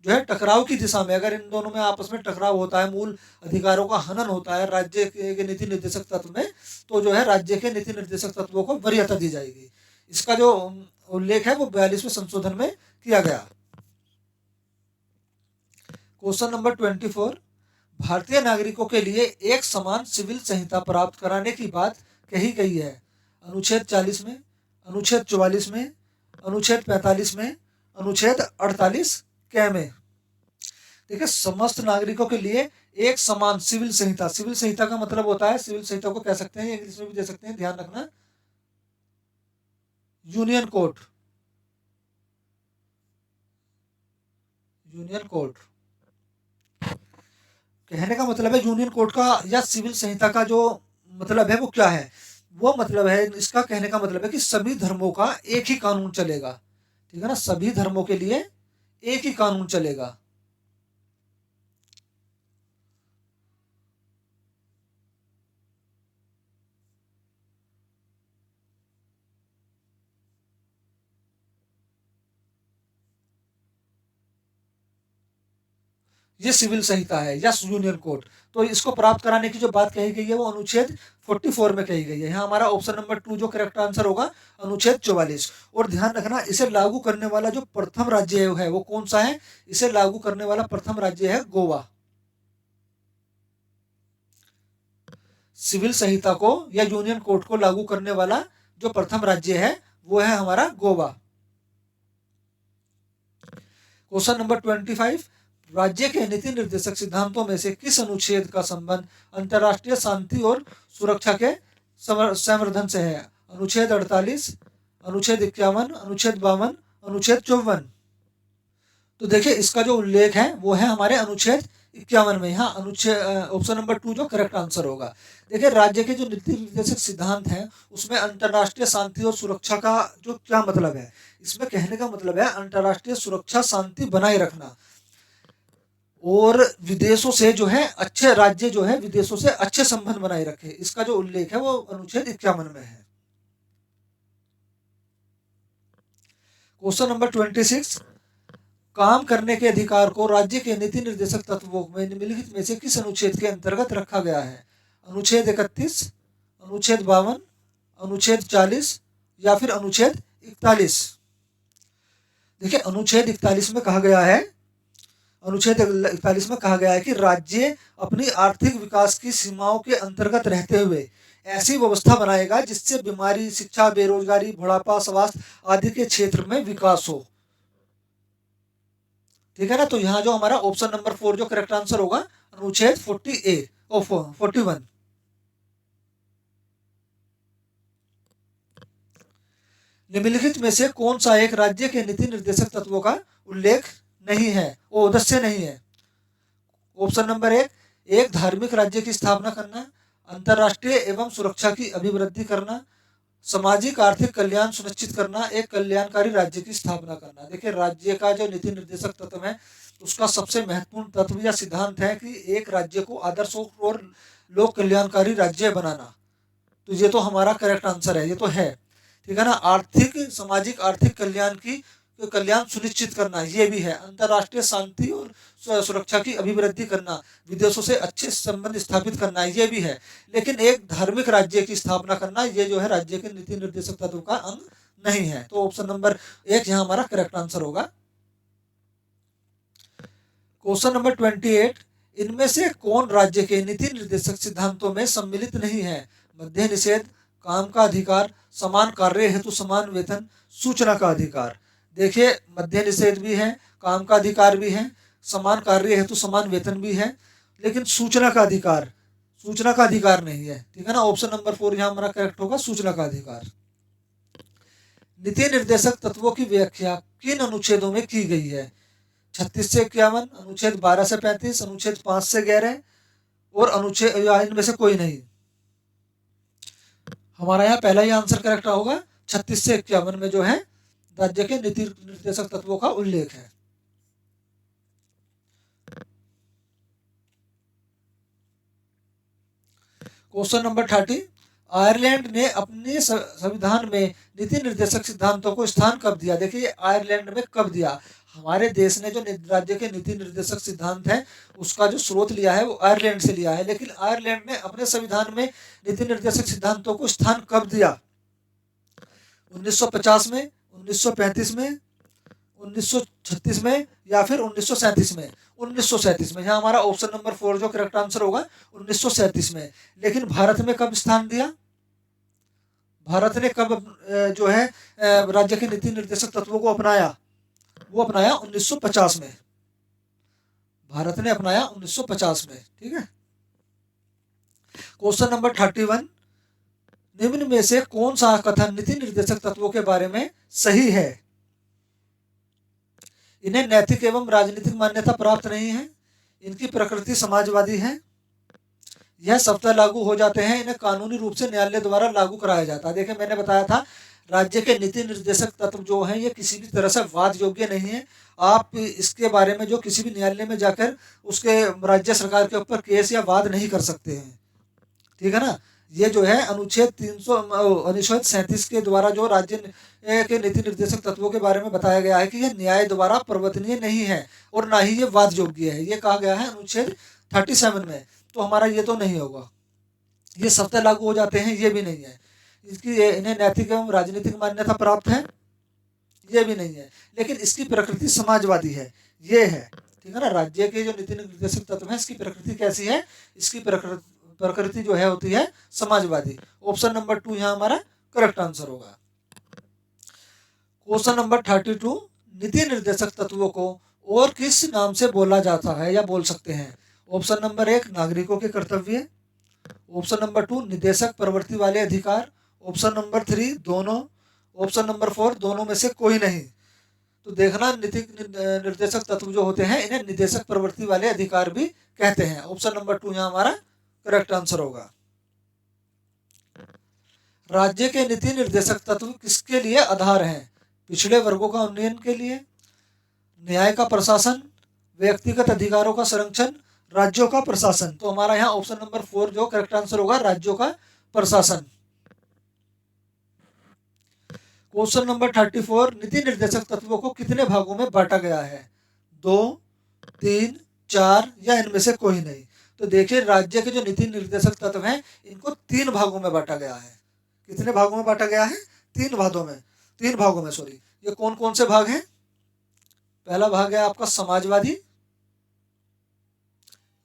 जो है टकराव की दिशा में, अगर इन दोनों में आपस में टकराव होता है, मूल अधिकारों का हनन होता है राज्य के नीति निर्देशक तत्व में, तो जो है राज्य के नीति निर्देशक तत्वों को वरीयता दी जाएगी। इसका जो उल्लेख है वो 42वें संशोधन में किया गया। क्वेश्चन नंबर 24, भारतीय नागरिकों के लिए एक समान सिविल संहिता प्राप्त कराने की बात कही गई है? अनुच्छेद 40 में, अनुच्छेद 44 में, अनुच्छेद 45 में, अनुच्छेद 48 क्या में? देखिए समस्त नागरिकों के लिए एक समान सिविल संहिता, सिविल संहिता का मतलब होता है, सिविल संहिता को कह सकते हैं, इंग्लिश में भी दे सकते हैं, ध्यान रखना, यूनियन कोड, यूनियन कोड कहने का मतलब है यूनियन कोड का या सिविल संहिता का जो मतलब है वो क्या है? वो मतलब है, इसका कहने का मतलब है कि सभी धर्मों का एक ही कानून चलेगा, ठीक है ना, सभी धर्मों के लिए एक ही कानून चलेगा। ये सिविल संहिता है या यूनियन कोड। तो इसको प्राप्त कराने की जो बात कही गई है वो अनुच्छेद 44 में कही गई है। यहाँ हमारा ऑप्शन नंबर 2 जो करेक्ट आंसर होगा अनुच्छेद 44। और ध्यान रखना इसे लागू करने वाला जो प्रथम राज्य है वो कौन सा है? इसे लागू करने वाला प्रथम राज्य है गोवा। सिविल संहिता को या यूनियन कोड को लागू करने वाला जो प्रथम राज्य है वो है हमारा गोवा। क्वेश्चन नंबर 25, राज्य के नीति निर्देशक सिद्धांतों में से किस अनुच्छेद का संबंध अंतर्राष्ट्रीय शांति और सुरक्षा के संवर्धन से है? अनुच्छेद 48, अनुच्छेद 51, अनुच्छेद 52, अनुच्छेद 54। तो देखिए इसका जो उल्लेख है वो है हमारे अनुच्छेद 51 में। यहाँ अनुच्छेद ऑप्शन नंबर 2 जो करेक्ट आंसर होगा। देखिए राज्य के जो नीति निर्देशक सिद्धांत हैं उसमें अंतर्राष्ट्रीय शांति और सुरक्षा का जो क्या मतलब है? इसमें कहने का मतलब है अंतर्राष्ट्रीय सुरक्षा शांति बनाए रखना और विदेशों से जो है अच्छे राज्य जो है विदेशों से अच्छे संबंध बनाए रखे, इसका जो उल्लेख है वो अनुच्छेद 51 में है। क्वेश्चन नंबर 26, काम करने के अधिकार को राज्य के नीति निर्देशक तत्वों में निम्नलिखित में से किस अनुच्छेद के अंतर्गत रखा गया है? अनुच्छेद 31, अनुच्छेद 52, अनुच्छेद 40 या फिर अनुच्छेद 41। देखिए अनुच्छेद 41 में कहा गया है, अनुच्छेद 41 में कहा गया है कि राज्य अपनी आर्थिक विकास की सीमाओं के अंतर्गत रहते हुए ऐसी व्यवस्था बनाएगा जिससे बीमारी, शिक्षा, बेरोजगारी, बुढ़ापा, स्वास्थ्य आदि के क्षेत्र में विकास हो। ठीक है ना, तो यहाँ जो हमारा ऑप्शन नंबर 4 जो करेक्ट आंसर होगा अनुच्छेद 40A और 41। निम्नलिखित में से कौन सा एक राज्य के नीति निर्देशक तत्वों का उल्लेख नहीं है, वो उद्देश्य नहीं है? ऑप्शन नंबर 1, एक धार्मिक राज्य की स्थापना करना, अंतर्राष्ट्रीय एवं सुरक्षा की अभिवृद्धि करना, सामाजिक आर्थिक कल्याण सुनिश्चित करना, एक कल्याणकारी राज्य की स्थापना करना। देखिए राज्य का जो नीति निर्देशक तत्व है उसका सबसे महत्वपूर्ण तत्व या सिद्धांत है कि एक राज्य को आदर्श और लोक कल्याणकारी राज्य बनाना। तो ये तो हमारा करेक्ट आंसर है, ये तो है। ठीक है ना, आर्थिक, सामाजिक आर्थिक कल्याण की कल्याण सुनिश्चित करना ये भी है, अंतर्राष्ट्रीय शांति और सुरक्षा की अभिवृद्धि करना, विदेशों से अच्छे संबंध स्थापित करना ये भी है। लेकिन एक धार्मिक राज्य की स्थापना करना ये जो है राज्य के नीति निर्देशक तत्व का अंग नहीं है। तो ऑप्शन नंबर 1 यहाँ हमारा करेक्ट आंसर होगा। क्वेश्चन नंबर 28, इनमें से कौन राज्य के नीति निर्देशक सिद्धांतों में सम्मिलित नहीं है? मध्य निषेध, काम का अधिकार, समान कार्य हेतु समान वेतन, सूचना का अधिकार। देखिए मध्य निषेध भी है, काम का अधिकार भी है, समान कार्य हेतु समान वेतन भी है, लेकिन सूचना का अधिकार नहीं है। ठीक है ना, ऑप्शन नंबर 4 यहाँ हमारा करेक्ट होगा, सूचना का अधिकार। नीति निर्देशक तत्वों की व्याख्या किन अनुच्छेदों में की गई है? 36 से 51, अनुच्छेद 12 से 35, अनुच्छेद 5 से 11 और अनुच्छेद इनमें से कोई नहीं। हमारा यहाँ पहला ही आंसर करेक्ट होगा, 36 से 51 में जो है राज्य के नीति निर्देशक तत्वों का उल्लेख है। क्वेश्चन नंबर 30, आयरलैंड ने अपने संविधान में नीति निर्देशक सिद्धांतों को स्थान कब दिया? देखिए आयरलैंड में कब दिया? हमारे देश ने जो राज्य के नीति निर्देशक सिद्धांत है उसका जो स्रोत लिया है वो आयरलैंड से लिया है, लेकिन आयरलैंड ने अपने संविधान में नीति निर्देशक सिद्धांतों को स्थान कब दिया? 1950 में, 1935 में, 1936 में या फिर 1937 में? 1937 में। यहाँ हमारा ऑप्शन नंबर 4 जो करेक्ट आंसर होगा 1937 में। लेकिन भारत में कब स्थान दिया? भारत ने कब जो है राज्य के नीति निर्देशक तत्वों को अपनाया? वो अपनाया 1950 में। भारत ने अपनाया 1950 में। ठीक है। क्वेश्चन नंबर 31, निम्न में से कौन सा कथन नीति निर्देशक तत्वों के बारे में सही है? इन्हें नैतिक एवं राजनीतिक मान्यता प्राप्त नहीं है, इनकी प्रकृति समाजवादी है, यह स्वतः लागू हो जाते हैं, इन्हें कानूनी रूप से न्यायालय द्वारा लागू कराया जाता है। देखिए मैंने बताया था राज्य के नीति निर्देशक तत्व जो हैं ये किसी भी तरह से वाद योग्य नहीं है। आप इसके बारे में जो किसी भी न्यायालय में जाकर उसके राज्य सरकार के ऊपर केस या वाद नहीं कर सकते हैं। ठीक है ना, ये जो है अनुच्छेद 37 के द्वारा जो राज्य के नीति निर्देशक तत्वों के बारे में बताया गया है कि यह न्याय द्वारा प्रवर्तनीय नहीं है और ना ही ये वाद योग्य है, ये कहा गया है अनुच्छेद 37 में। तो हमारा ये तो नहीं होगा। ये स्वतः लागू हो जाते हैं, ये भी नहीं है। इसकी इन्हें नैतिक एवं राजनीतिक मान्यता प्राप्त है, ये भी नहीं है। लेकिन इसकी प्रकृति समाजवादी है, ये है। ठीक है ना, राज्य के जो नीति निर्देशक तत्व है इसकी प्रकृति कैसी है? इसकी प्रकृति जो है होती है समाजवादी। ऑप्शन नंबर 2 यहाँ हमारा करेक्ट आंसर होगा। क्वेश्चन नंबर 32, नीति निर्देशक तत्वों को और किस नाम से बोला जाता है या बोल सकते हैं? ऑप्शन नंबर 1 नागरिकों के कर्तव्य, ऑप्शन नंबर 2 निदेशक प्रवृत्ति वाले अधिकार, ऑप्शन नंबर 3 दोनों, ऑप्शन नंबर 4 दोनों में से कोई नहीं। तो देखना नीति निर्देशक तत्व जो होते हैं इन्हें निदेशक प्रवृत्ति वाले अधिकार भी कहते हैं। ऑप्शन नंबर 2 यहाँ हमारा करेक्ट आंसर होगा। राज्य के नीति निर्देशक तत्व किसके लिए आधार हैं? पिछड़े वर्गों का उन्नयन के लिए, न्याय का प्रशासन, व्यक्तिगत अधिकारों का संरक्षण, राज्यों का प्रशासन। तो हमारा यहाँ ऑप्शन नंबर 4 जो करेक्ट आंसर होगा राज्यों का प्रशासन। क्वेश्चन नंबर 34, नीति निर्देशक तत्वों को कितने भागों में बांटा गया है? 2, 3, 4 या इनमें से कोई नहीं? तो देखिए राज्य के जो नीति निर्देशक तत्व हैं इनको 3 भागों में बांटा गया है। कितने भागों में बांटा गया है? 3 भागों में, 3 भागों में सॉरी। ये कौन कौन से भाग हैं? पहला भाग है आपका समाजवादी,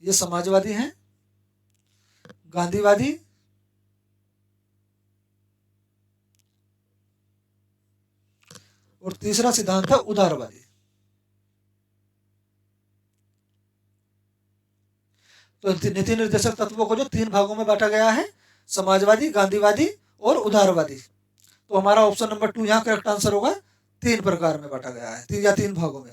ये समाजवादी हैं, गांधीवादी, और तीसरा सिद्धांत है उदारवादी। तो नीति निर्देशक तत्वों को जो 3 भागों में बांटा गया है, समाजवादी, गांधीवादी और उदारवादी। तो हमारा ऑप्शन नंबर 2 यहाँ करेक्ट आंसर होगा। 3 प्रकार में बांटा गया है, 3 भागों में।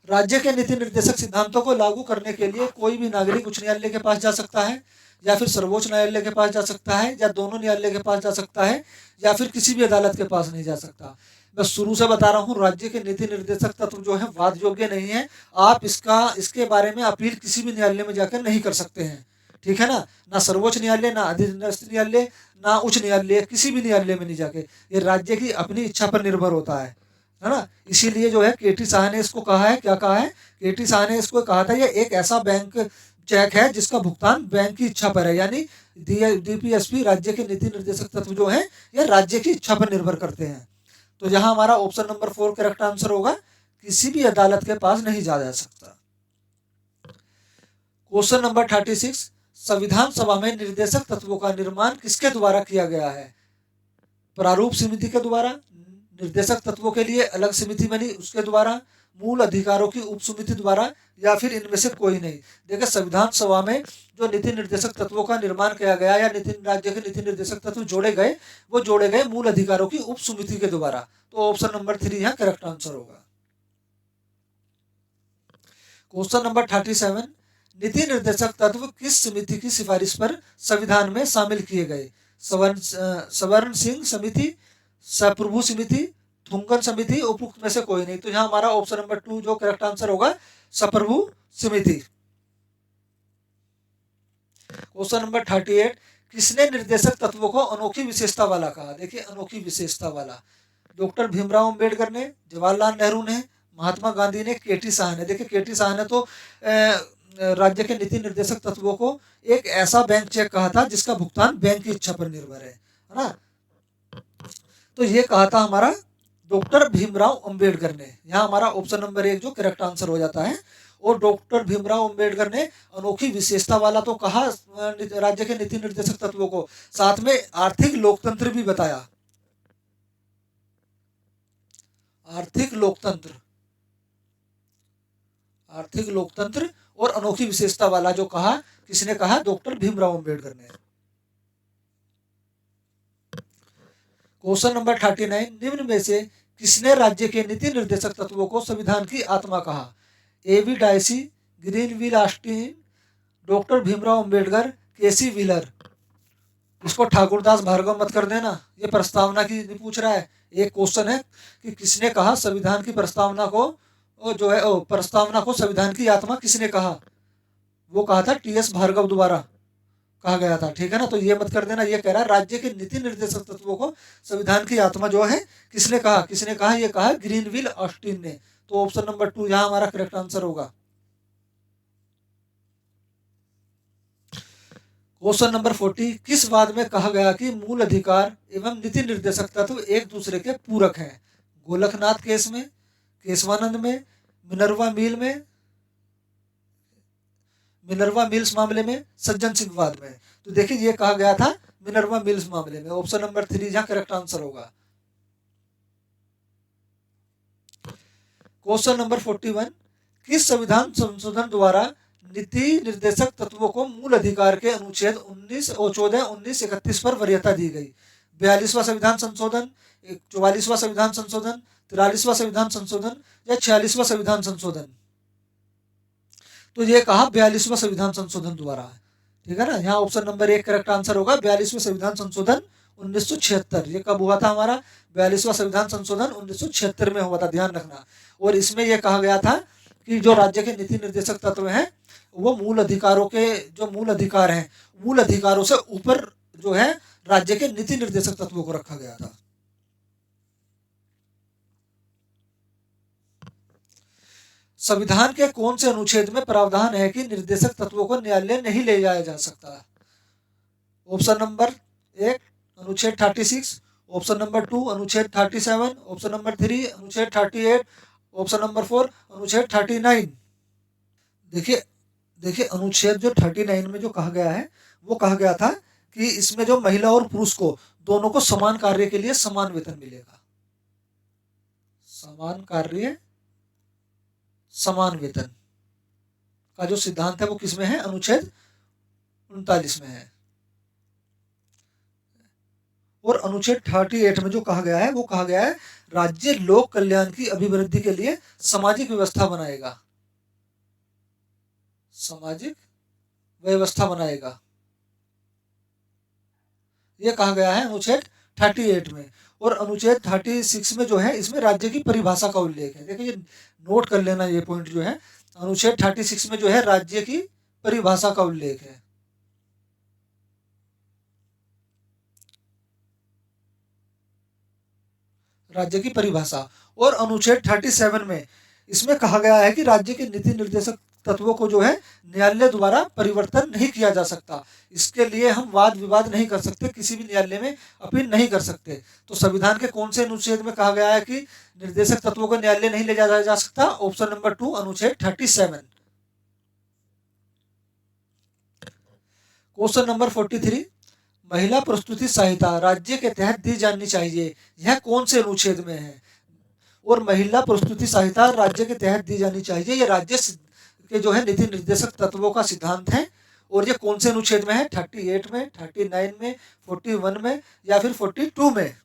राज्य के नीति निर्देशक सिद्धांतों को लागू करने के लिए कोई भी नागरिक उच्च न्यायालय के पास जा सकता है, या फिर सर्वोच्च न्यायालय के पास जा सकता है, या दोनों न्यायालय के पास जा सकता है, या फिर किसी भी अदालत के पास नहीं जा सकता। मैं शुरू से बता रहा हूँ, राज्य के नीति निर्देशक तत्व जो है वाद योग्य नहीं है। आप इसके बारे में अपील किसी भी न्यायालय में जाकर नहीं कर सकते हैं, ठीक है ना। ना सर्वोच्च न्यायालय, ना अधीनस्थ न्यायालय, ना उच्च न्यायालय, किसी भी न्यायालय में नहीं जाके। ये राज्य की अपनी इच्छा पर निर्भर होता है ना। इसीलिए जो है केटी शाह ने इसको कहा है, क्या कहा है, केटी शाह ने इसको कहा था, ये एक ऐसा बैंक चेक है जिसका भुगतान बैंक की इच्छा पर है। यानी डीपीएसपी, राज्य के नीति निर्देशक तत्व जो है, ये राज्य की इच्छा पर निर्भर करते हैं। तो यहाँ हमारा ऑप्शन नंबर 4 करेक्ट आंसर होगा, किसी भी अदालत के पास नहीं जाया जा सकता। क्वेश्चन नंबर 36, संविधान सभा में निर्देशक तत्वों का निर्माण किसके द्वारा किया गया है? प्रारूप समिति के द्वारा, निर्देशक तत्वों के लिए अलग समिति बनी उसके द्वारा, मूल अधिकारों की उप समिति द्वारा, या फिर इनमें से कोई नहीं। देखिए, संविधान सभा में जो नीति निर्देशक तत्वों का निर्माण किया गया या राज्य के नीति निर्देशक तत्व जोड़े गए, वो जोड़े गए मूल अधिकारों की उप समिति के द्वारा। तो ऑप्शन नंबर 3 यहाँ करेक्ट आंसर होगा। क्वेश्चन नंबर 37, नीति निर्देशक तत्व किस समिति की सिफारिश पर संविधान में शामिल किए गए? सवर्ण सिंह समिति, सप्रभु समिति, थुंगन समिति, उपयुक्त में से कोई नहीं। तो यहाँ हमारा ऑप्शन नंबर 2 जो करेक्ट आंसर होगा, सप्रभु समिति। क्वेश्चन नंबर 38, किसने निर्देशक तत्वों को अनोखी विशेषता वाला कहा? देखिए, अनोखी विशेषता वाला डॉक्टर भीमराव अंबेडकर ने, जवाहरलाल नेहरू ने, महात्मा गांधी ने, केटी शाह ने। देखिए, केटी शाह ने तो राज्य के नीति निर्देशक तत्वों को एक ऐसा बैंक चेक कहा था जिसका भुगतान बैंक की इच्छा पर निर्भर है ना। तो ये कहा था हमारा डॉक्टर भीमराव अंबेडकर ने। यहाँ हमारा ऑप्शन नंबर 1 जो करेक्ट आंसर हो जाता है। और डॉक्टर भीमराव अंबेडकर ने अनोखी विशेषता वाला तो कहा राज्य के नीति निर्देशक तत्वों को, साथ में आर्थिक लोकतंत्र भी बताया। आर्थिक लोकतंत्र और अनोखी विशेषता वाला जो कहा, किसने कहा? डॉक्टर भीमराव अंबेडकर ने। क्वेश्चन नंबर 39, निम्न में से किसने राज्य के नीति निर्देशक तत्वों को संविधान की आत्मा कहा? A V Dicey, Granville Austin, doctor Bhimrao Ambedkar, K C Wheeler. इसको ठाकुरदास भार्गव मत कर देना, ये प्रस्तावना की पूछ रहा है। एक क्वेश्चन है कि किसने कहा संविधान की प्रस्तावना को, जो है प्रस्तावना को संविधान की आत्मा किसने कहा? वो कहा था टीएस भार्गव द्वारा कहा गया था, ठीक है ना। तो ये मत कर देना। ये कह रहा है राज्य के नीति निर्देशक तत्वों को संविधान की आत्मा जो है किसने कहा? ये कहा ग्रीनविल ऑस्टिन ने। तो ऑप्शन नंबर 2 यहाँ हमारा करेक्ट आंसर होगा। क्वेश्चन नंबर 40, किस वाद में कहा गया कि मूल अधिकार एवं नीति निर्देशक तत्व एक दूसरे के पूरक हैं? गोलकनाथ केस में, केशवानंद में, मिनर्वा मिल्स मामले में, सज्जन सिंह वाद में। तो देखिए, ये कहा गया था मिनर्वा मिल्स मामले में। ऑप्शन नंबर 3 यहाँ करेक्ट आंसर होगा। क्वेश्चन नंबर 41, किस संविधान संशोधन द्वारा नीति निर्देशक तत्वों को मूल अधिकार के अनुच्छेद 14, 19, 31 पर वरीयता दी गई? 42वां संविधान संशोधन, 44वां संविधान संशोधन, 43वां संविधान संशोधन, या 46वां संविधान संशोधन? तो ये कहा 42वां संविधान संशोधन द्वारा, ठीक है ना। यहाँ ऑप्शन नंबर 1 करेक्ट आंसर होगा, 42वां संविधान संशोधन 1976। ये कब हुआ था हमारा? 42वां संविधान संशोधन 1976 में हुआ था, ध्यान रखना। और इसमें यह कहा गया था कि जो राज्य के नीति निर्देशक तत्व हैं वो मूल अधिकारों के, जो मूल अधिकार हैं, मूल अधिकारों से ऊपर जो है राज्य के नीति निर्देशक तत्वों को रखा गया था। संविधान के कौन से अनुच्छेद में प्रावधान है कि निर्देशक तत्वों को न्यायालय नहीं ले जाया जा सकता? ऑप्शन नंबर 1 अनुच्छेद 36, ऑप्शन नंबर 2 अनुच्छेद 37, ऑप्शन नंबर 3 अनुच्छेद 38, ऑप्शन नंबर 4 अनुच्छेद 39। देखिए देखिए अनुच्छेद जो 39 में जो कहा गया है, वो कहा गया था कि इसमें जो महिला और पुरुष को दोनों को समान कार्य के लिए समान वेतन मिलेगा। समान कार्य समान वेतन का जो सिद्धांत है वो किसमें है? अनुच्छेद 39 में है। और अनुच्छेद 38 में जो कहा गया है वो कहा गया है राज्य लोक कल्याण की अभिवृद्धि के लिए सामाजिक व्यवस्था बनाएगा। सामाजिक व्यवस्था बनाएगा, ये कहा गया है अनुच्छेद 38 में। और अनुच्छेद 36 में जो है इसमें राज्य की परिभाषा का उल्लेख है। देखिए नोट कर लेना ये पॉइंट जो है, अनुच्छेद 36 में जो है राज्य की परिभाषा का उल्लेख है। राज्य की परिभाषा। और अनुच्छेद 37 में इसमें कहा गया है कि राज्य के नीति निर्देशक तत्वों को जो है न्यायालय द्वारा परिवर्तन नहीं किया जा सकता। इसके लिए हम वाद विवाद नहीं कर सकते, किसी भी न्यायालय में अपील नहीं कर सकते। तो संविधान के कौन से अनुच्छेद में कहा गया है कि निर्देशक तत्वों को न्यायालय नहीं ले जाया जा सकता? ऑप्शन नंबर 2 अनुच्छेद 37। क्वेश्चन नंबर 43, महिला प्रस्तुति सहायता राज्य के तहत दी जानी चाहिए, यह कौन से अनुच्छेद में है? और महिला प्रस्तुति सहायता राज्य के तहत दी जानी चाहिए, ये राज्य के जो है नीति निर्देशक तत्वों का सिद्धांत है। और ये कौन से अनुच्छेद में है? 38 में, 39 में, 41 में या फिर 42 में?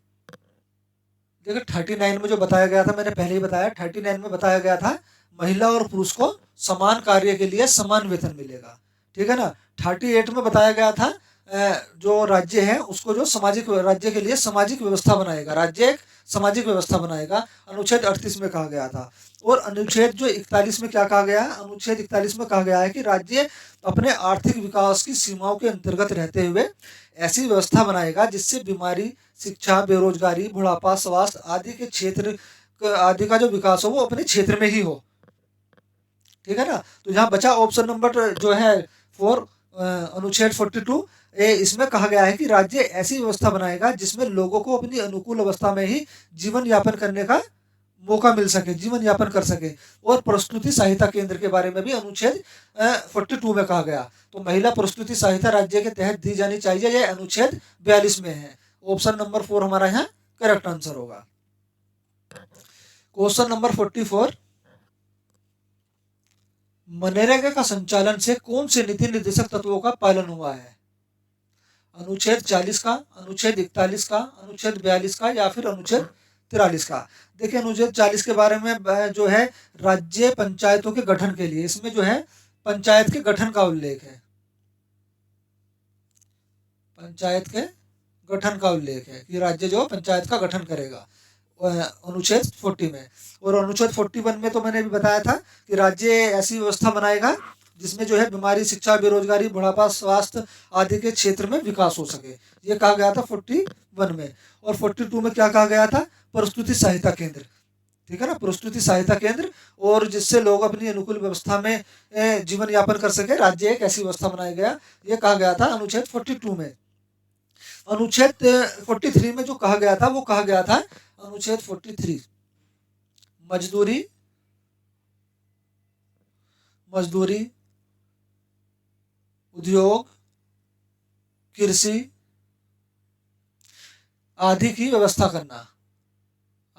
देखिए 39 में जो बताया गया था, मैंने पहले ही बताया, 39 में बताया गया था महिला और पुरुष को समान कार्य के लिए समान वेतन मिलेगा। ठीक है ना। 38 में बताया गया था जो राज्य है उसको जो सामाजिक राज्य के लिए सामाजिक व्यवस्था बनाएगा, राज्य एक सामाजिक व्यवस्था बनाएगा, अनुच्छेद 38 में कहा गया था। और अनुच्छेद जो 41 में क्या कहा गया है? अनुच्छेद 41 में कहा गया है कि राज्य अपने आर्थिक विकास की सीमाओं के अंतर्गत रहते हुए ऐसी व्यवस्था बनाएगा जिससे बीमारी, शिक्षा, बेरोजगारी, बुढ़ापा, स्वास्थ्य आदि के क्षेत्र आदि का जो विकास हो वो अपने क्षेत्र में ही हो। ठीक है ना। तो यहाँ बचा ऑप्शन नंबर जो है 4 अनुच्छेद 42, इसमें कहा गया है कि राज्य ऐसी व्यवस्था बनाएगा जिसमें लोगों को अपनी अनुकूल अवस्था में ही जीवन यापन करने का मौका मिल सके, जीवन यापन कर सके। और प्रस्तुति सहायता केंद्र के बारे में भी अनुच्छेद 42 में कहा गया। तो महिला प्रस्तुति सहायता राज्य के तहत दी जानी चाहिए, यह अनुच्छेद 42 में है। ऑप्शन नंबर 4 हमारा यहाँ करेक्ट आंसर होगा। क्वेश्चन नंबर 44, मनरेगा का संचालन से कौन से नीति निर्देशक तत्वों का पालन हुआ है? अनुच्छेद 40 का, अनुच्छेद 41 का, अनुच्छेद 42 का या फिर अनुच्छेद 43 का? देखिए अनुच्छेद 40 के बारे में जो है राज्य पंचायतों के गठन के लिए, इसमें जो है पंचायत के गठन का उल्लेख है, पंचायत के गठन का उल्लेख है कि राज्य जो पंचायत का गठन करेगा अनुच्छेद 40 में। और अनुच्छेद 41 में तो मैंने भी बताया था कि राज्य ऐसी व्यवस्था बनाएगा जिसमें जो है बीमारी, शिक्षा, बेरोजगारी, बुढ़ापा, स्वास्थ्य आदि के क्षेत्र में विकास हो सके, ये कहा गया था 41 में। और 42 में क्या कहा गया था? प्रस्तुति सहायता केंद्र। ठीक है ना, प्रस्तुति सहायता केंद्र, और जिससे लोग अपनी अनुकूल व्यवस्था में जीवन यापन कर सके, राज्य एक ऐसी व्यवस्था बनाया गया, ये कहा गया था अनुच्छेद 42 में। अनुच्छेद 43 में जो कहा गया था वो कहा गया था अनुच्छेद 43 मजदूरी, मजदूरी, उद्योग, कृषि आदि की व्यवस्था करना,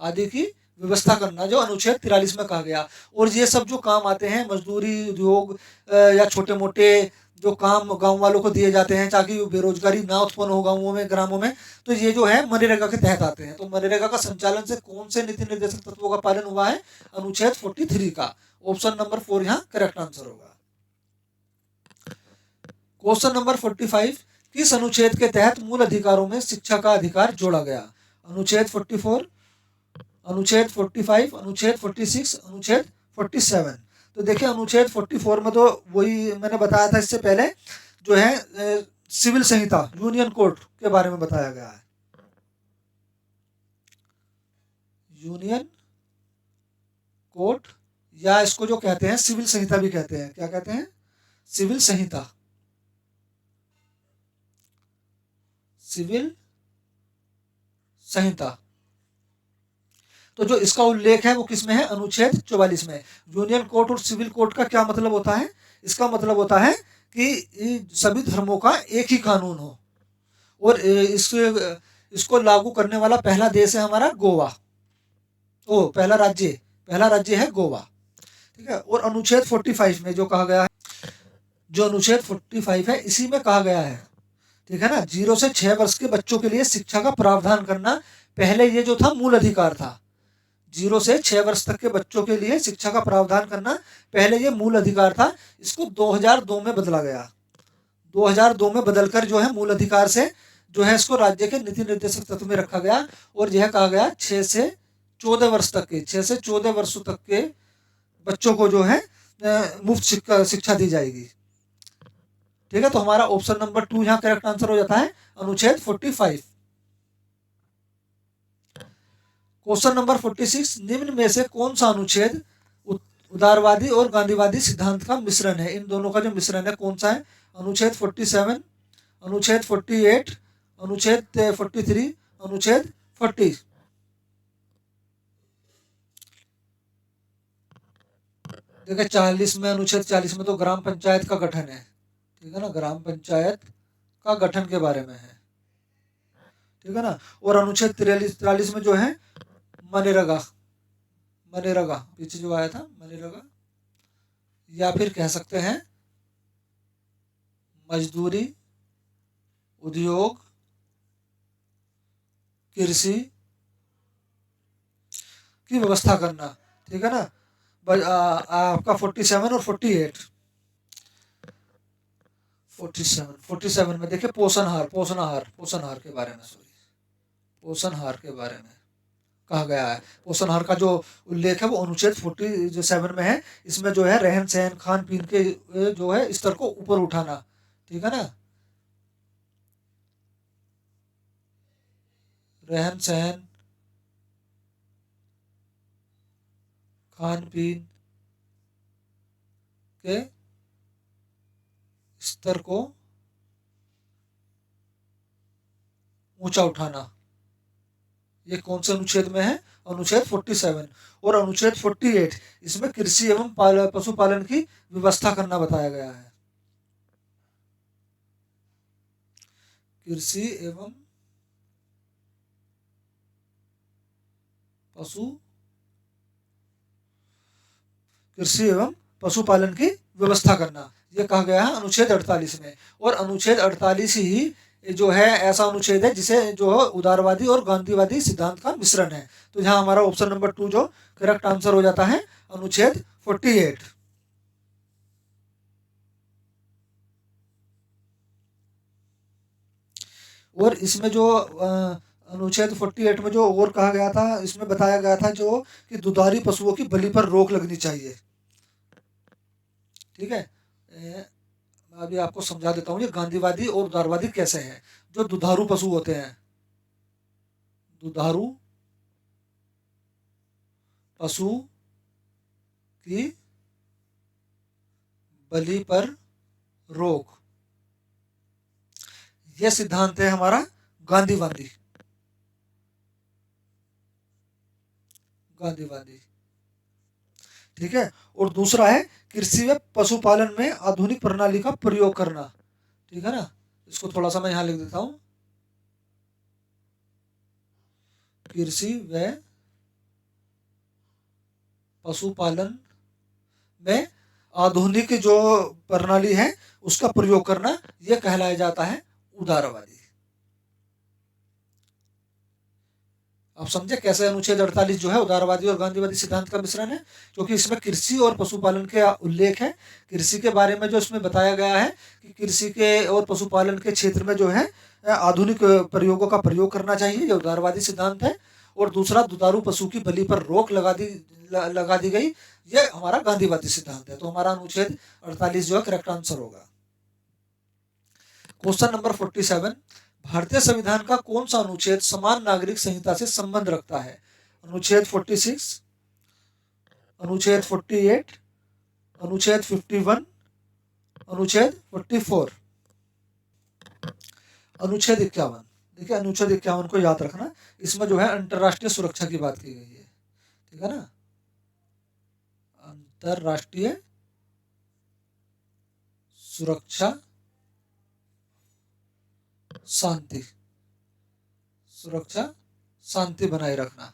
आदि की व्यवस्था करना, जो अनुच्छेद 43 में कहा गया। और ये सब जो काम आते हैं मजदूरी, उद्योग या छोटे मोटे जो काम गांव वालों को दिए जाते हैं ताकि बेरोजगारी ना उत्पन्न हो गांवों में, ग्रामों में, तो ये जो है मनरेगा के तहत आते हैं। तो मनरेगा का संचालन से कौन से नीति निर्देशक तत्वों का पालन हुआ है? अनुच्छेद 43 का। ऑप्शन नंबर 4 यहाँ करेक्ट आंसर होगा। क्वेश्चन नंबर 45, किस अनुच्छेद के तहत मूल अधिकारों में शिक्षा का अधिकार जोड़ा गया? अनुच्छेद 44, अनुच्छेद 45, अनुच्छेद 46, अनुच्छेद 47? तो देखिए अनुच्छेद 44 में तो वही मैंने बताया था इससे पहले, जो है सिविल संहिता, यूनियन कोड के बारे में बताया गया है। यूनियन कोड, या इसको जो कहते हैं सिविल संहिता भी कहते हैं। क्या कहते हैं? सिविल संहिता, सिविल संहिता। तो जो इसका उल्लेख है वो किसमें है? अनुच्छेद 44 में। यूनियन कोर्ट और सिविल कोर्ट का क्या मतलब होता है? इसका मतलब होता है कि सभी धर्मों का एक ही कानून हो, और इसको लागू करने वाला पहला देश है हमारा गोवा। पहला राज्य है गोवा। ठीक है। और अनुच्छेद 45 में जो कहा गया है, जो अनुच्छेद 45 है, इसी में कहा गया है, ठीक है ना, 0 से 6 वर्ष के बच्चों के लिए शिक्षा का प्रावधान करना पहले ये जो था मूल अधिकार था। 0 से 6 वर्ष तक के बच्चों के लिए शिक्षा का प्रावधान करना पहले ये मूल अधिकार था। इसको 2002 में बदला गया। 2002 में बदलकर जो है मूल अधिकार से जो है इसको राज्य के नीति निर्देशक तत्व में रखा गया, और यह कहा गया 6 से 14 वर्षों तक के बच्चों को जो है मुफ्त शिक्षा दी जाएगी। ठीक है। तो हमारा ऑप्शन नंबर 2 यहाँ करेक्ट आंसर हो जाता है, अनुच्छेद 45। क्वेश्चन नंबर 46, निम्न में से कौन सा अनुच्छेद उदारवादी और गांधीवादी सिद्धांत का मिश्रण है? इन दोनों का जो मिश्रण है कौन सा है? अनुच्छेद 47, अनुच्छेद 48, अनुच्छेद 43, अनुच्छेद 40। देखिए 40 में, अनुच्छेद 40 में तो ग्राम पंचायत का गठन है, ठीक है ना, ग्राम पंचायत का गठन के बारे में है, ठीक है ना। और अनुच्छेद 43 में जो है मनरेगा पीछे जो आया था मनरेगा, या फिर कह सकते हैं मजदूरी, उद्योग, कृषि की व्यवस्था करना, ठीक है ना। आपका 47 और 48। 47 में देखिए पोषण आहार के बारे में, पोषण आहार के बारे में कहा गया है। पोषण आहार का जो उल्लेख है वो अनुच्छेद 47 में है। इसमें जो है रहन सहन, खान पीन के जो है स्तर को ऊपर उठाना, ठीक है ना, रहन सहन, खान पीन के स्तर को ऊंचा उठाना, ये कौन से अनुच्छेद में है? अनुच्छेद 47। और अनुच्छेद 48, इसमें कृषि एवं पशुपालन की व्यवस्था करना बताया गया है। कृषि एवं पशुपालन की व्यवस्था करना, ये कहा गया है अनुच्छेद 48 में। और अनुच्छेद 48 ही जो है ऐसा अनुच्छेद है जिसे जो है उदारवादी और गांधीवादी सिद्धांत का मिश्रण है। तो यहाँ हमारा ऑप्शन नंबर 2 जो करेक्ट आंसर हो जाता है, अनुच्छेद 48। और इसमें जो अनुच्छेद 48 में जो और कहा गया था, इसमें बताया गया था जो कि दुधारी पशुओं की बलि पर रोक लगनी चाहिए, ठीक है। मैं अभी आपको समझा देता हूँ ये गांधीवादी और उदारवादी कैसे हैं। जो दुधारू पशु होते हैं, दुधारू पशु की बलि पर रोक, यह सिद्धांत है हमारा गांधीवादी। ठीक है। और दूसरा है कृषि व पशुपालन में आधुनिक प्रणाली का प्रयोग करना, ठीक है ना। इसको थोड़ा सा मैं यहाँ लिख देता हूँ, कृषि व पशुपालन में आधुनिक जो प्रणाली है उसका प्रयोग करना, यह कहलाया जाता है उदारवादी। आप समझे कैसे अनुच्छेद 48 जो है उदारवादी और गांधीवादी सिद्धांत का मिश्रण है, क्योंकि इसमें कृषि और पशुपालन के उल्लेख है। कृषि के बारे में जो इसमें बताया गया है कि कृषि के और पशुपालन के क्षेत्र में जो है आधुनिक प्रयोगों का प्रयोग करना चाहिए, ये उदारवादी सिद्धांत है। और दूसरा दुधारू पशु की बलि पर रोक लगा दी गई, ये हमारा गांधीवादी सिद्धांत है। तो हमारा अनुच्छेद 48 जो है करेक्ट आंसर होगा। क्वेश्चन नंबर 47, भारतीय संविधान का कौन सा अनुच्छेद समान नागरिक संहिता से संबंध रखता है? अनुच्छेद 46, अनुच्छेद 48, अनुच्छेद 51, अनुच्छेद 44। अनुच्छेद 51, देखिए अनुच्छेद 51 को याद रखना, इसमें जो है अंतर्राष्ट्रीय सुरक्षा की बात की गई है, ठीक है ना, अंतर्राष्ट्रीय सुरक्षा शांति, सुरक्षा शांति बनाए रखना।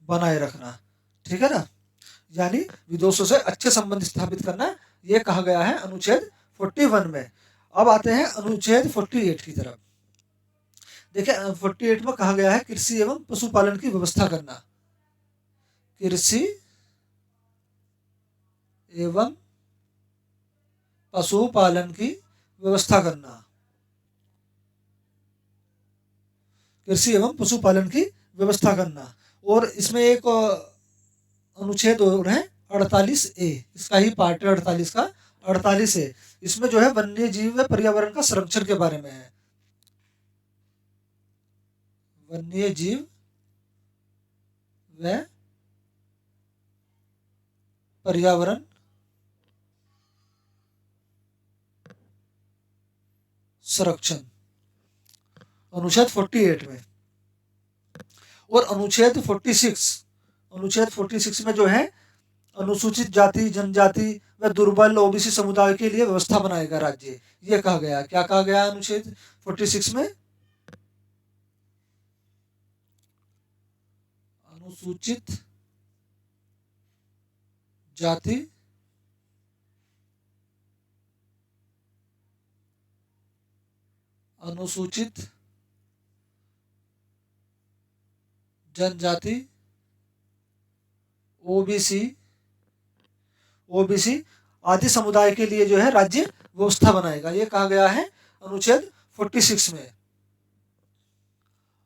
बनाए रखना, ठीक है ना, यानी विदेशों से अच्छे संबंध स्थापित करना, ये कहा गया है अनुच्छेद 41 में। अब आते हैं अनुच्छेद 48 की तरफ। देखिए 48 में कहा गया है कृषि एवं पशुपालन की व्यवस्था करना, कृषि एवं पशुपालन की व्यवस्था करना, कृषि एवं पशुपालन की व्यवस्था करना। और इसमें एक अनुच्छेद और है 48A, इसका ही पार्ट है 48 का, 48A। इसमें जो है वन्य जीव व पर्यावरण का संरक्षण के बारे में है, वन्य जीव व पर्यावरण संरक्षण, अनुच्छेद 48 में। और अनुच्छेद 46 में जो है अनुसूचित जाति जनजाति व दुर्बल ओबीसी समुदाय के लिए व्यवस्था बनाएगा राज्य, ये कहा गया। क्या कहा गया अनुच्छेद 46 में? अनुसूचित जाति अनुसूचित जनजाति ओबीसी आदि समुदाय के लिए जो है राज्य व्यवस्था बनाएगा, ये कहा गया है अनुच्छेद 46 में।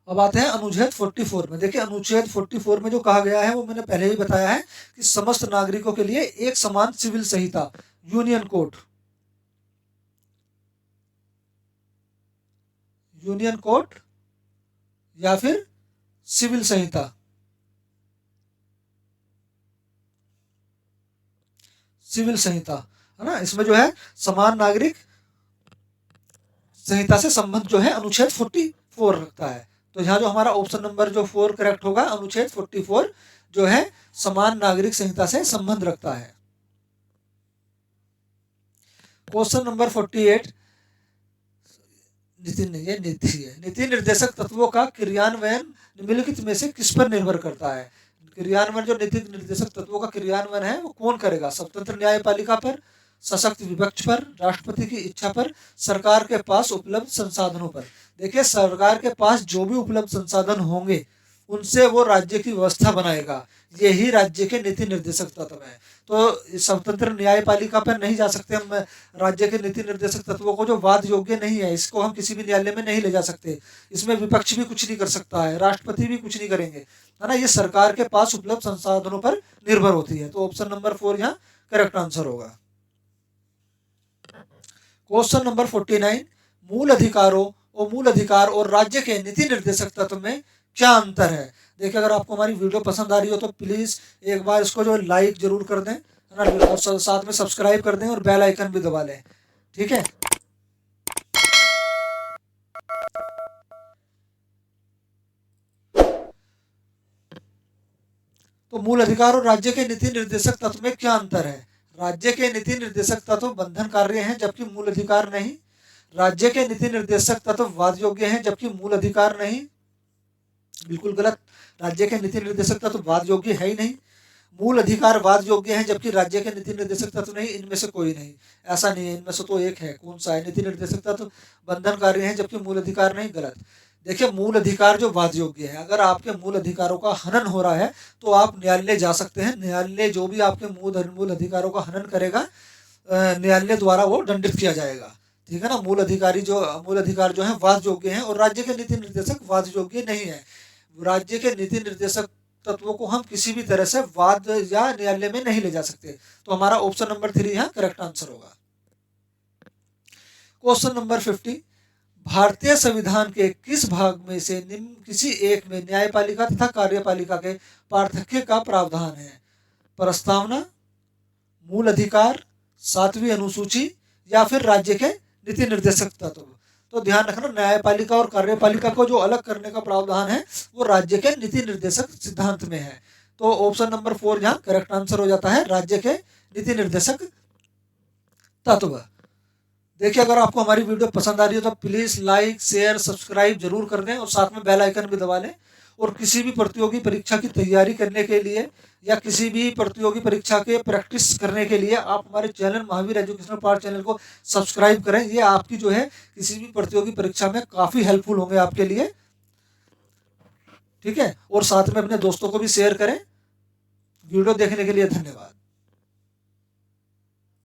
अब आते हैं अनुच्छेद 44 में। देखिए अनुच्छेद 44 में जो कहा गया है वो मैंने पहले ही बताया है कि समस्त नागरिकों के लिए एक समान सिविल संहिता, यूनियन कोड या फिर सिविल संहिता, है ना। इसमें जो है समान नागरिक संहिता से संबंध जो है अनुच्छेद 44 रखता है। तो यहाँ जो हमारा ऑप्शन नंबर जो 4 करेक्ट होगा, अनुच्छेद 44 जो है समान नागरिक संहिता से संबंध रखता है। क्वेश्चन नंबर 48, नीति निर्देशक तत्वों का क्रियान्वयन निम्नलिखित में से किस पर निर्भर करता है? क्रियान्वयन, जो नीति निर्देशक तत्वों का क्रियान्वयन है वो कौन करेगा? स्वतंत्र न्यायपालिका पर, सशक्त विपक्ष पर, राष्ट्रपति की इच्छा पर, सरकार के पास उपलब्ध संसाधनों पर। देखिए सरकार के पास जो भी उपलब्ध संसाधन होंगे उनसे वो राज्य की व्यवस्था बनाएगा, यही राज्य के नीति निर्देशक तत्व है। तो स्वतंत्र न्यायपालिका पर नहीं जा सकते हम, राज्य के नीति निर्देशक तत्वों को जो वाद योग्य नहीं है इसको हम किसी भी न्यायालय में नहीं ले जा सकते। इसमें विपक्ष भी कुछ नहीं कर सकता है, राष्ट्रपति भी कुछ नहीं करेंगे, है ना। ये सरकार के पास उपलब्ध संसाधनों पर निर्भर होती है। तो ऑप्शन नंबर 4 यहाँ करेक्ट आंसर होगा। क्वेश्चन नंबर 49, मूल अधिकार और राज्य के नीति निर्देशक तत्व में क्या अंतर है? देखिए अगर आपको हमारी वीडियो पसंद आ रही हो तो प्लीज एक बार इसको जो लाइक जरूर कर दें, है ना, और साथ में सब्सक्राइब कर दें और बेल आइकन भी दबा लें, ठीक है। तो मूल अधिकार और राज्य के नीति निर्देशक तत्व में क्या अंतर है? राज्य के नीति निर्देशक तत्व बंधन कार्य हैं जबकि मूल अधिकार नहीं। राज्य के नीति निर्देशक तत्व वाद योग्य हैं जबकि मूल अधिकार नहीं। बिल्कुल गलत, राज्य के नीति निर्देशक तत्व वाद योग्य है ही नहीं। मूल अधिकार वाद योग्य हैं जबकि राज्य के नीति निर्देशक तत्व नहीं, इनमें से कोई नहीं, ऐसा नहीं है, इनमें से तो एक है। कौन सा है? नीति निर्देशक तत्व बंधन कार्य है जबकि मूल अधिकार नहीं, गलत। देखिए मूल अधिकार जो वाद योग्य है, अगर आपके मूल अधिकारों का हनन हो रहा है तो आप न्यायालय जा सकते हैं। न्यायालय जो भी आपके मूल अधिकारों का हनन करेगा न्यायालय द्वारा वो दंडित किया जाएगा, ठीक है ना। मूल अधिकार जो है वाद योग्य है और राज्य के नीति निर्देशक वाद योग्य नहीं है। राज्य के नीति निर्देशक तत्वों को हम किसी भी तरह से वाद या न्यायालय में नहीं ले जा सकते। तो हमारा ऑप्शन नंबर 3 यहाँ करेक्ट आंसर होगा। क्वेश्चन नंबर 50, भारतीय संविधान के किस भाग में से निम्न किसी एक में न्यायपालिका तथा कार्यपालिका के पार्थक्य का प्रावधान है? प्रस्तावना, मूल अधिकार, 7वीं अनुसूची या फिर राज्य के नीति निर्देशक तत्व। तो ध्यान रखना, न्यायपालिका और कार्यपालिका को जो अलग करने का प्रावधान है वो राज्य के नीति निर्देशक सिद्धांत में है। तो ऑप्शन नंबर 4 यहाँ करेक्ट आंसर हो जाता है, राज्य के नीति निर्देशक तत्व। देखिए, अगर आपको हमारी वीडियो पसंद आ रही है तो प्लीज लाइक, शेयर, सब्सक्राइब जरूर कर दें और साथ में बेल आइकन भी दबा लें। और किसी भी प्रतियोगी परीक्षा की तैयारी करने के लिए या किसी भी प्रतियोगी परीक्षा के प्रैक्टिस करने के लिए आप हमारे channel Mahavir educational part channel को सब्सक्राइब करें। ये आपकी जो है किसी भी प्रतियोगी परीक्षा में काफी हेल्पफुल होंगे आपके लिए, ठीक है। और साथ में अपने दोस्तों को भी शेयर करें। वीडियो देखने के लिए धन्यवाद।